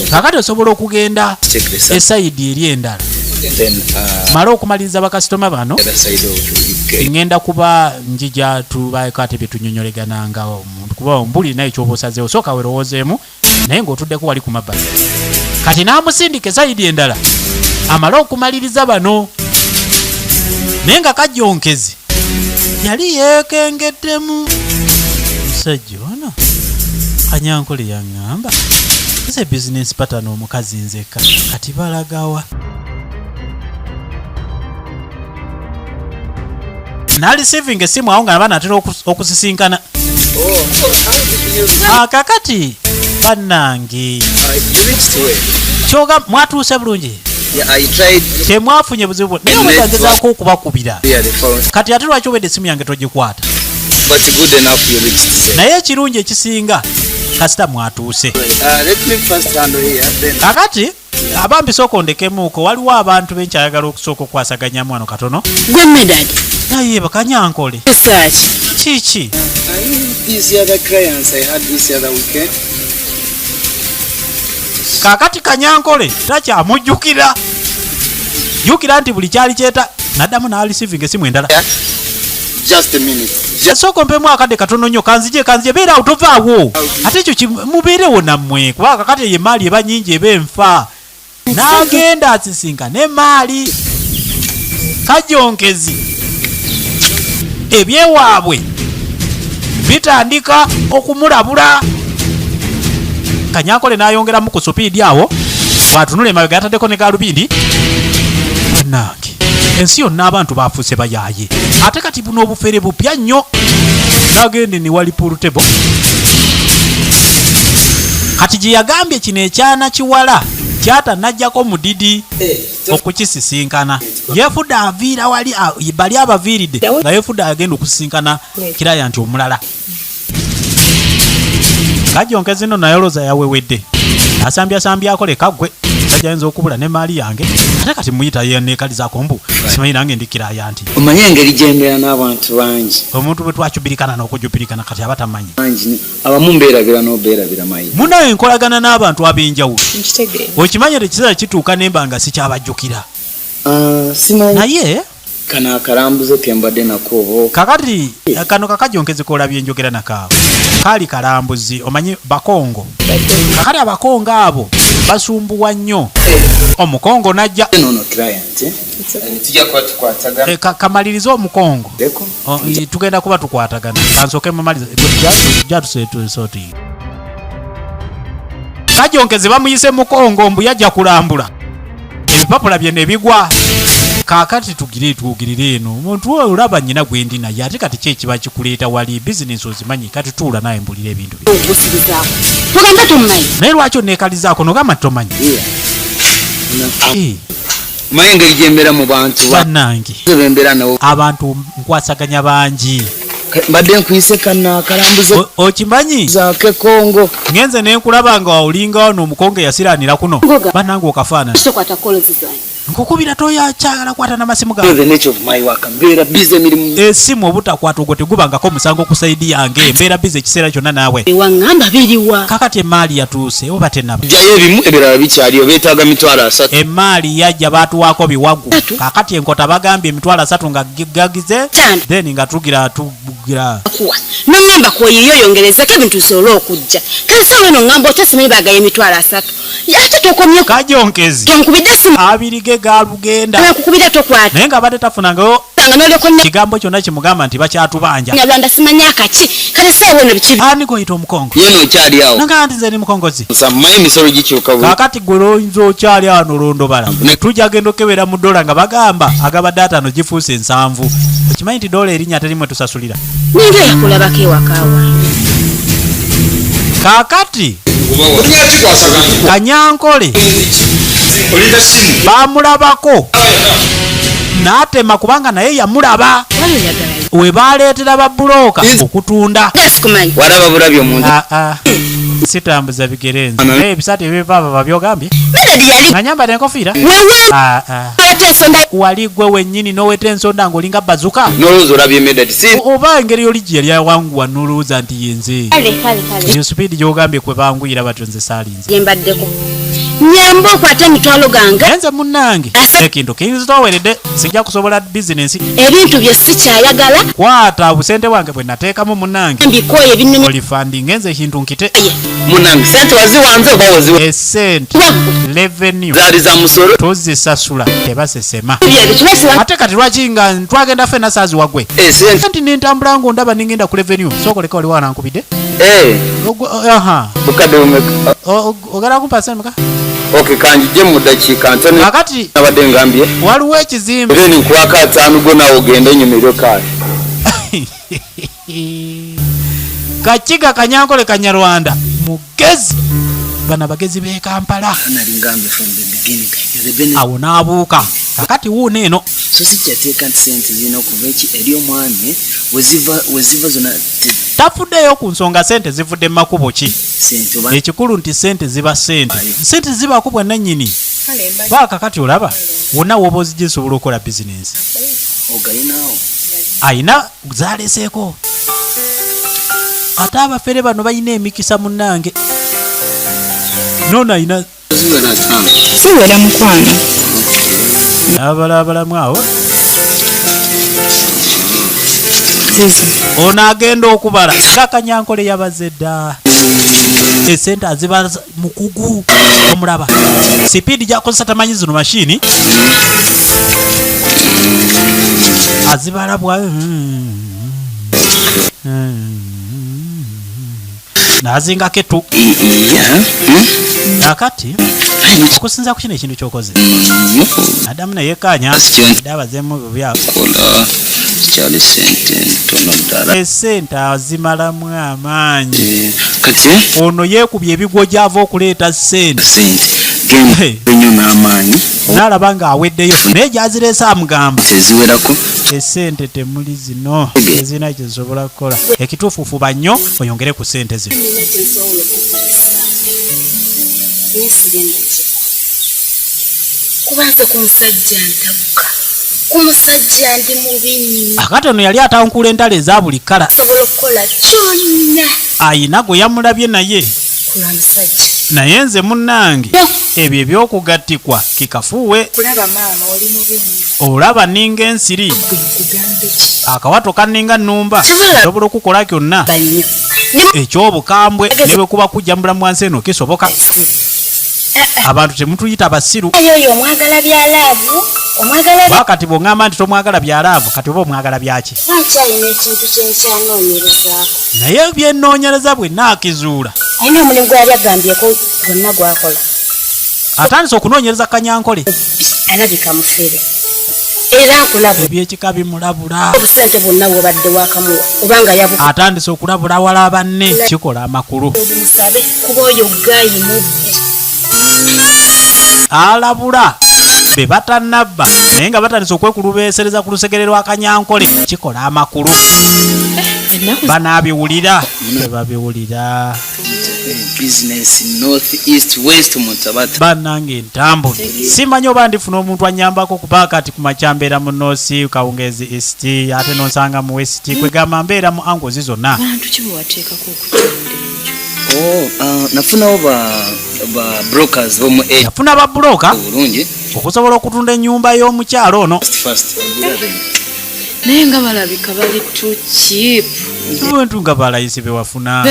kakati osobola okugenda esayidi eri endala mala okumaliriza bakasitoma bano ngenda kuba njija tubaeko ate byetunyonyolegananga omuntu kuba ombuli naye kyoba osazeewo sooka werowoozeemu naye ng'otuddeko wali ku mabbali kati n'amusindika esayidi endala amale okumaliriza bano naye nga Kajjonkezi yali yeekengeddemu omusajja ono Kanyankole yaŋŋamba ase business pattern omukazi nzeka kati balagawa nali saving esimu awo nga abana atera okusisinkana kakati bannange kyoga mwatuuse bulungi temwafunye buzibu naye mwegezaako okubakubira kati ate lwaki obedde esimu yange togikwata naye ekirungi ekisinga kasita mwatuuse kakati abambi sooka ondekemuuko waliwo abantu benkyayagala okusooka okwasaganyamu wano katono naye bakanyankole kiki kakati kanyankole takyamujjukira jjukira nti buli kyali kyeta naddamu n'alisivinga esimu endala sooka mpemu akadde katono nnyo kanzije beera awo tovaawo ate ekyo mubeerewo nammwe kubanga kakati eyo emaali eba nnyingi eba enfa n'agenda asisinka n'emaali kajonkezi ebyewaabwe bitandika okumulabula kanyankole n'ayongeramu ku supiidi awo bwatunula emabega yataddeko ne galubindi bannange ensi yonna abantu bafuuse bayaaye ate kati buno obufere bupya nnyo n'agende ne wali pulutebo kati gye yagambye kino ekyana kiwala kyatanajjako mudidi okukisisinkana yefudde aviira wali bali abaviiridde nga yefudde agenda okusisinkana kiraya nti omulala kajonkezi no naye olooza yawewedde asambyako leka ggwe tajayinza okubula ne maali yange ate kati muyita yeneekalizaako mbu simanyi nange ndikiraya nti omanyi engeri gyembeera n'abantu bangi omuntu bwe twakubirikana n'okujupirikana kati aba tamanyi abamu mbeerabira n'obeerabira mayi munayo enkolagana n'abantu ab'enjawulo okimanyi ate ekiseera kituuka nemba nga sikyabajjukira naye kano akalambuzo kembadde nako kakati kano kakajonkezi koolabye njogera nakaawo kaali kalambuzi omanyi bakongo kakati abakongo abo basumbuwa nnyo omukongo najja kamalirize omukongo tugenda kuba tukwatagana kansooke mumalize jatusetusoti kajonkezi bamuyise mukongo mbu yajja kulambula ebipapula bye ne bigwa kakati tugirire eno omuntu oyo olaba nnyina gwendi naye ate kati kyekiba kikuleeta wali bizinesi ozimanyi kati tuula naye mbulira ebintu naye lwaki oneekalizaako nogamba tomanyi maye engeri gyembeera mu bantu bannange abantu nkwasaganya bangi mbadde nkuyise kana akalambuzo okimanyi zake kongo ngenze nenkulaba nga olinga wano omukongo eyasiranira kuno bannange okafaanana nkukubira toyakyagala kwata n'amasimu gawe esimu obutakwata ogwo tegubangako omusango ku saidi yange embeera bize ekiseera kyonna naawe kakati emaali yatuuse oba tenaba jayo ebimu ebirala bikyaliyo beetaaga mitwalo 3 emaali yajja baatuwaako biwagu kakati enkota bagambye emitwalo 3 nga gagize then nga tugira nongamba kwoyiyo yongerezeko ebintu bisobole okujja kale sawa eno ngamba otasimanyi bagayo emitwalo 3 ate tokomye kajonkezi tonkubidde simu abirige galugenda nakukubira tokwata naye nga badde tafunangayo kigambo kyonna kimugamba nti bakyatubanja nyalwanda simanyi akaki kale sawa eno biki ani goyita omukongo yeno okyali awo nanga nti nze ni mukongozi musamanyi emisolo gikyuka kakati gwe loyinza okyali awo nolondobala tujja genda okebera mu dola nga bagamba agabadde 5 gifuuse 7 okimanyi nti dola erinnya terimwe tusasulira ninga yakulabako ewakawa kakati kanyankole bamulabako n'atema kubanga naye yamulaba we baleetera babuloka okutunda walaba bulabi omuntu sitambuza bigerenzi naye ebisaati ebivaava babyogambye nga nyambala enkofiira wali gwe wennyini n'oweta ensonda ng'olinga bazuka nolowooza olabye medati oba engeri oli gye yali awanguwa n'olowooza nti yenze eyo supiidi gy'ogambye kwe banguyira batyo nze saalinze nyamba okwata emitwalo gange enze munnange ekintu kinzitoweredde sijja kusobola bizinensi ebintu bye sikyayagala kwata obusente bwange bwe nateekamu munnange mbikoye binnumi olifandi ngenze ekintu nkite munange sente waziwanze oba waziwa esente revenue zaali za musolo tuzisasula tebasesema ebyo kibasiwa ate kati lwaki nga twagenda ffenna saazi wagwe sente anti nentambula ngo ndaba ningenda ku revenue sookoleka oli wanankubidde aha bukadde bumeka ogala kumpa sente muka okay kanjije mu dakiika ntono akati nabadde ngambye waliwo ekizimbe era ninkuwaka ataano gona ogende enyumiriro kaali kakiga kanyankole kanyarwanda mugezi bana bagezi b'e Kampala nali ngambye from the beginning awo n'abuuka kakati wuuno eno so sijjateeka nti sente zirina okuva eki eri omwami weziva zonna tafuddeyo ku nsonga sente zivudde mu makubo ki sente oba ekikulu nti sente ziba sente zibaako bwa nannyini baaka kati olaba wonna woba ozijja zisobola okukola bizinensi ogalinaawo ayina zaleseeko ate abafere bano balina emikisa munnange noono ayina siwera mukwano abalabalamu awo zizo ono agenda okubala kakanyankole yabaze dda esente azibala mukugu omulaba sipiidi gyakozesa tamanyi zino mashini azibala bwa nazingako etu nakati okusinza ku kino ekintu kyokoze adamu naye kanya abazeemu byakola kyali sente ntono ddala esente azimalamu amaanyi kati ono yeekubye ebigwo gy'ava okuleeta sente genyo n'amaanyi n'alaba ng'aweddeyo naye gyazireese amugamba teziwerako esente temuli zino ezirina kyezisobola kukola ekituufu fuba nnyo oyongere ku sente zino kubanza ku musajja ntabuka ku musajja ndi mubi nnyo akati ono yali atankula entalo eza buli kkala sobola okukola kyonna ayina gwe yamulabye naye kula musajja naye nze munnange ebyo ebyokugattikwa kikafuuwe kulaba maama oli mubi nnyo olaba ninga ensiri kugambe ki akawato kanninga nnumba sobola okukola kyonna banyo ekyobukambwe ne bwe kuba kujja mu bulamu wansi eno kisoboka abantu temutuyita basiru oyo omwagala bya laavu omwagala wakati bw'oŋŋamba nti tomwagala byalaavu kati oba omwagala byaki nkyalina ekintu kyenkyanoonyerezaako naye byenoonyereza bwe naakizuula alina omulimu gwe yali agambyeko gwonna gwakola atandise okunoonyereza kanyankole alabika mufere era nkulabula ebyekika bimulabula obusente bwonna bwobadde wakamuwa obanga yabuka atandise okulabula wala banne kikola amakulu musabe kuba oyo gayi mubbi alabula be batannabba naye nga batandise okwekulubeesereza ku lusegere lwa kanyankole kikola amakulu banaabiwulira tebabiwulira business north east west mutabata bannange entambule simanyi oba ndifuna omuntu anyambako kuba kati ku makyambeera mu noosi kawungezi east ate nonsanga mu west kwegamba mbeera mu angozi zonna bantu kibawateekako okutenda nafunawo ba brokers bomu yafuna babulooka bulungi okusobola okutunda ennyumba y'omukyalo ono naye nga balabika bali too cheap bintu nga balayisi bewafuna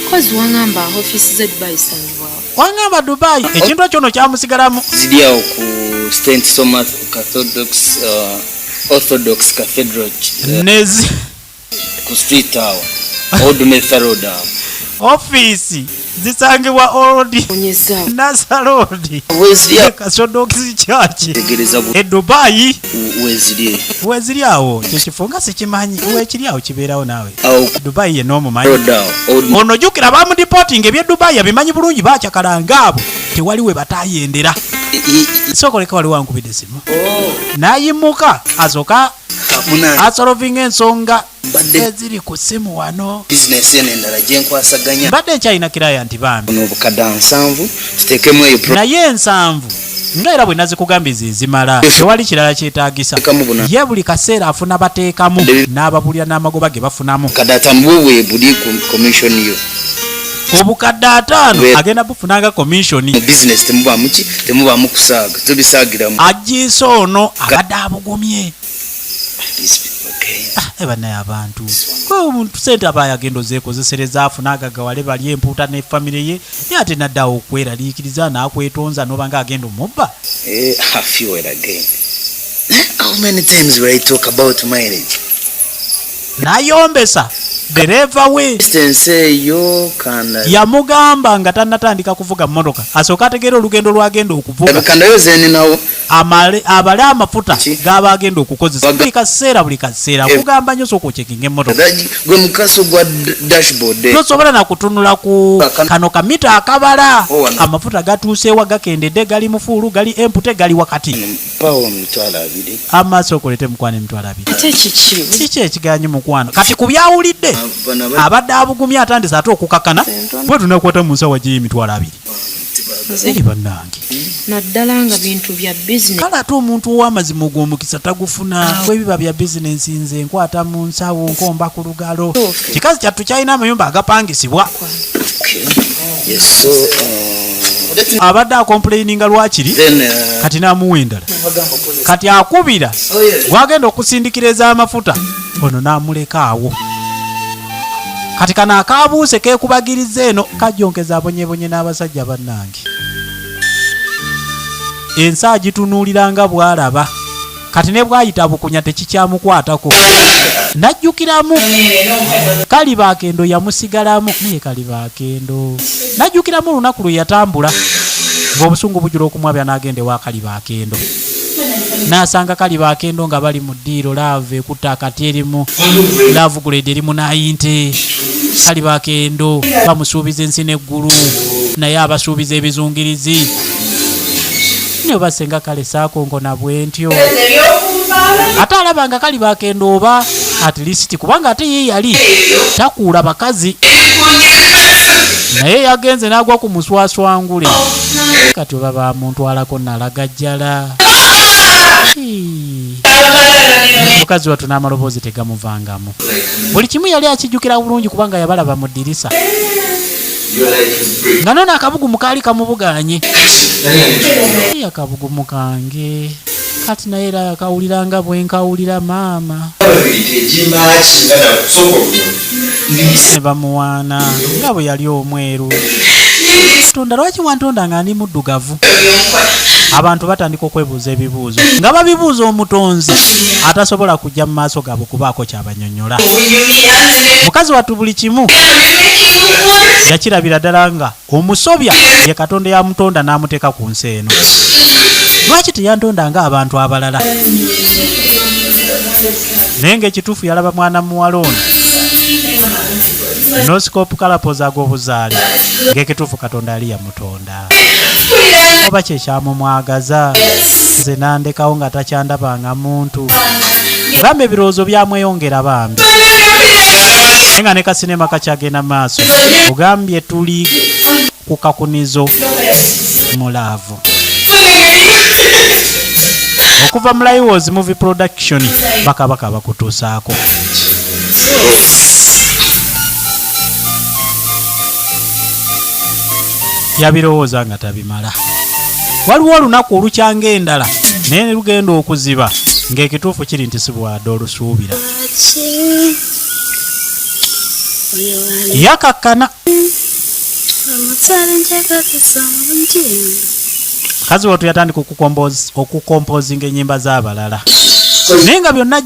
kozi waŋŋamba ofiisi ze dubai sangibwawo waŋŋamba dubai ekintu ekyo no kyamusigalamu ziri awo ku St. Thomas Orthodox Cathedral nezi ku street awo Old Mesa Road awo ofiisi zisangibwa Old Nasa Road kasodokisi kyaki Dubai weziri awo kyekifo nga sikimanyi wekiri awo kibeerawo naawe Dubai yenna omumanyi ono jjukira bamudipotinga ebye Dubai abimanyi bulungi bakyakalanga abo tewali we batayendera sokoleka wali wankubidde simu nayimuka asooka asolovinga ensonga eziri ku simu wano bizinesi eno endala gyenkwasaganya mbadde nkyalina kiraya nti bambi n'obukadde 7 tuteekemu eyo naye 7 nga era bwe nazikugambye zimala tewali kirala kyetaagisa ye buli kaseera afuna bateekamu n'ababulira n'amagoba ge bafunamu kadde atamuwe buli ku commission yo obukadde 5 agenda bufunanga commission mu business temuba kusaaga tubisagiramu ajiso ono abadde abugumye ebanaye abantu ko omuntu sente aba yagendo zeekozesereza afuna agagawale bali empuuta ne family ye naye ate naddawo okweraliikiriza n'akwetonza n'obanga agenda omubba. I feel it again. How many times will I talk about marriage? Nayombesa dereva we yamugamba nga tannatandika kuvuga mmotoka asooka ategeera olugendo lwagenda okuvuga abale amafuta gaba agenda okukozesa buli kaseera kugamba nnyo sooka ocekinga emmotoka gwe mukaso gwa dashboard tosobola nakutunula ku kano kamita akabala amafuta gatuuseewa gakendedde gali mufuulu gali empute gali wakati amaaso okolete mukwana emitwalo 2 kiki ekiganyi mukwano kati ku byawulidde abadde abugumya atandise ate okukakana bwe tunakwata mu nsawa gy'emitwalo 2 eri bannange naddala nga bintu bya bizinesi kale ate omuntu ow'amazima ogw'omukisa tagufuna bwebiba bya bizinensi nze nkwata mu nsawo nkomba ku lugalo kikazi kyattu kyalina amayumba agapangisibwa abadde akomplaininga lwakiri kati n'amuwa endala kati akubira gwagenda okusindikiriza amafuta ono n'amuleka awo kati kana akabuuse keekubagiriza eno kajonkeza abonyebonye n'abasajja bannange ensi agitunuuliranga bw'alaba kati ne bw'ayita bukunya tekikyamukwatako najjukiramu Kalibakendo yamusigalamu naye Kalibakendo najjukiramu olunaku lwe yatambula ng'obusungu bujula okumwabya n'agenda ewa Kalibakendo n'asanga Kalibakendo nga bali mu ddiiro laava ekutta akati erimu laavu gulede erimu n'ayinte Kalibakendo bamusuubiza ensi n'eggulu naye abasuubiza ebizungirizi ne basenga kale saakongo na bwentyo ate alabanga Kalibakendo oba at least kubanga ate ye yali takuula bakazi naye yagenze n'agwa ku muswaswangule kati oba bamutwalako nalagajjala mukazi wattu n'amaloboozi tegamuvangamu buli kimu yali akijjukira bulungi kubanga yabalaba mu ddirisa nga nono akabugumu kaali kamubuganye akabugumu kange kati naye era yakawuliranga bwenkawulira maama ne bamuwaana nga bwe yali omweru Katonda lwaki wantonda nga ndi muddugavu abantu batandika okwebuuza ebibuuzo nga babibuuza omutonzi atasobola kujja mu maaso gaabwe kubaako kyabanyonnyola mukazi wattu buli kimu yakirabira ddala nga omusobya ye Katonda yamutonda n'amuteeka ku nsi eno lwaki teyantonda nga abantu abalala naye ng'ekituufu yalaba mwana muwala ono nosikopu kalapoza ag'obuzaale ng'ekituufu Katonda yali yamutonda oba kyekyamumwagaza nze nandekawo nga takyandabanga muntu bambi ebirowoozo byamweyongera bambi naye nga ne kasinema kakyagenda maaso ogambye tuli ku kakunizo mulaavu okuva mu Laiwozi movie production bakabaka bakutuusaako yabirowooza nga tabimala waliwo olunaku olukyanga endala naye ne lugenda okuziba ng'ekituufu kiri nti si bwadde olusuubira yakakkana kazi wattu yatandika okukompozinga ennyimba z'abalala naye nga byonna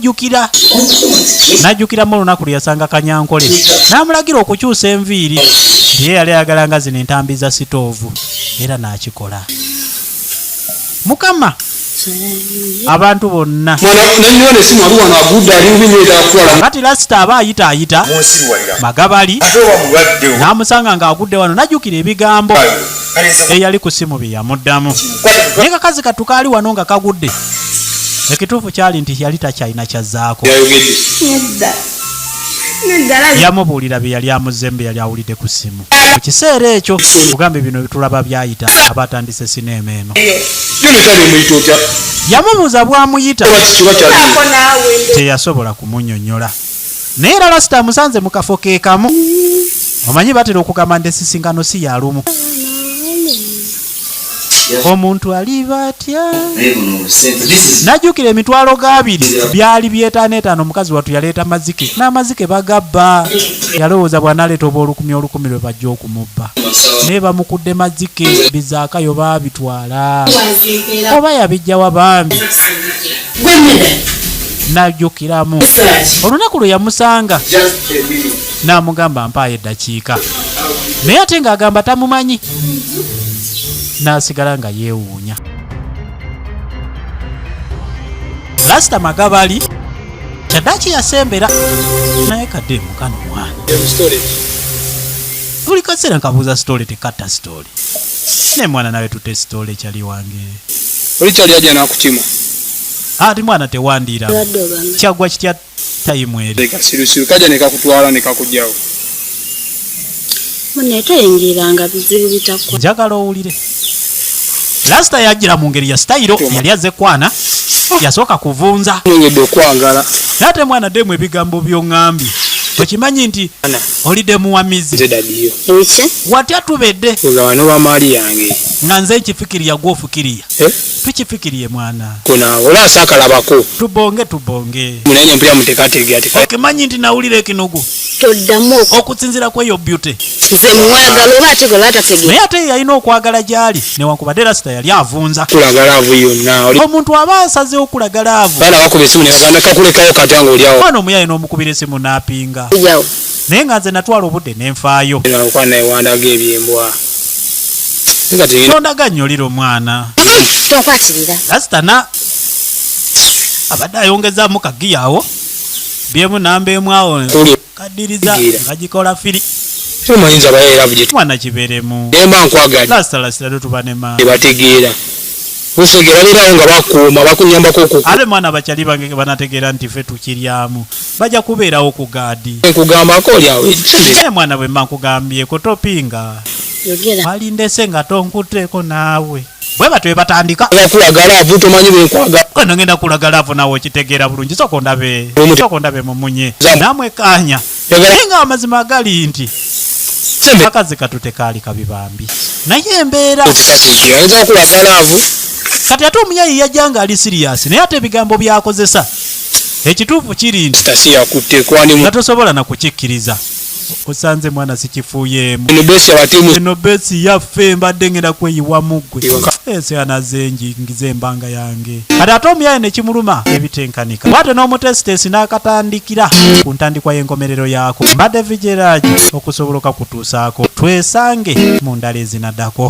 najjukiramu olunaku lwe yasanga Kanyankole n'amulagira okukyusa enviiri ye yali ayagala nga zino entambi za sitoovu era n'akikola mukama abantu bonna kati lasita aba ayita magabali n'amusanga ng'agudde wano najjukira ebigambo eyali ku ssimu bye yamuddamu naye kakazi kattu kaali wano nga kagudde ekituufu kyali nti yali takyalina kyazzaako yamubuulira bye yali amuzembe yali awulidde ku ssimu mu kiseera ekyo kugambe bino bitulaba byayita abatandise sinema eno yamubuuza bwamuyita teyasobola kumunnyonnyola naye era lasita amusanze mu kafo ke kamu omanyi batera okugamba nti esisinkano si ya lumu. Omuntu aliba atya? Najjukira emitwalo g'abiri byali by'etaano omukazi watu yaleeta mazike n'amazike bagabba. Yalowooza bw'analeeta oba olukumi lwe bajja okumubba naye bamukudde mazike bizaakayo baabitwala oba yabijjawa bambi. Najjukiramu olunaku lwe yamusanga n'amugamba mpaayo eddakiika naye ate ng'agamba tamumanyi. N'asigala nga yeewuunya. Lasita Magabali kyaddaaki yasembera naye kadde mukano mwana. Buli kaseera nkabuuza sitole tekatta sitole. Ne mwana nawe tutte sitole kyali wange. Oli kyali ajja n'akukima. Ati mwana tewandiira. Kyagwa kitya tayimu eri. Kasirusiru kajja ne kakutwala ne kakugjawo. Munne toyingiranga bizibu bitakwa. Njagala owulire. Lasita yajjira mu ngeri ya stayiro yali azze kwana yasooka kuvunza. Nongedde okwagala. Nate mwana demu ebigambo by'oŋŋambye. Okimanyi nti olidde muwamizi. Nze dadiyo. Ebice? Watya tubedde. Oza wano bamaali yange. Nga nze nkifikiriya gw'ofukiriya. Tukifikiriye mwana. Kona ola saakalabako. Tubonge. Munenye mpira mutekategera. Okimanyi nti nawulira ekinugu. Toddamu okusinziira kweyo beauty. Nze mwagala oba ate gwe batategera. Naye ate yalina okwagala gy'ali newankubadde Lasita yali avunza. Kulaga laavu yonna. Omuntu aba asazeewo okulaga laavu. Baana bakuba essimu ne bagamba kakulekayo kati nga oliawo. Mwana omuyaye n'omukubira essimu n'apinga. Naye nga nze natwala obudde ne nfaayo. Okwana ewandaga ebyembwa. Tondaga nnyoliro mwana. Tonkwatirira. Lasita abadde ayongezaamu kagiyawo. Byemu namba emu awo. Kadiriza ngagikola firi. Tumayinza bayera bujeti. Mwana kiberemu. Demba nkwagala. Lasita tuba ne maama. Bategeera. Usegera lirawo nga bakuuma bakunyambako okuku. Ate mwana bakyali bange banategeera nti ffe tukiryamu. Bajja kubeerawo ku gaadi. Nkugambako olyawo. Mwana bwe mba nkugambyeko topinga. Alindese nga tonkuteeko naawe. Bwe batwe batandika. Kulagala avu tomanyi bwenkwagala. Kano ngenda kulagala avu nawe okitegeera bulungi. Soko ndabe mumunye. Namwe kaanya. Naye nga amazima agali nti akazi katute kaali kabibambi. Naye embeera. Ayinza kulagala avu. Kati ate omunyayi yajja nga ali sirias naye ate ebigambo byakozesa. Ekituufu kiri nti yakutte kwani nga tosobola na kukikkiriza. Osanze mwana sikifuyeemu. Eno besi yaffe mbadde ngenda kweyiwa muggwe. Ese anazenji ngize embanga yange. Kati ate omuyaye ne kimuluma ebitenkanika. Bwate n'omutesitesi n'akatandikira ku ntandikwa y'enkomerero yaako. Mbadde vigeraagi okusoboloka kutuusaako twesange mu ndala ezinaddako.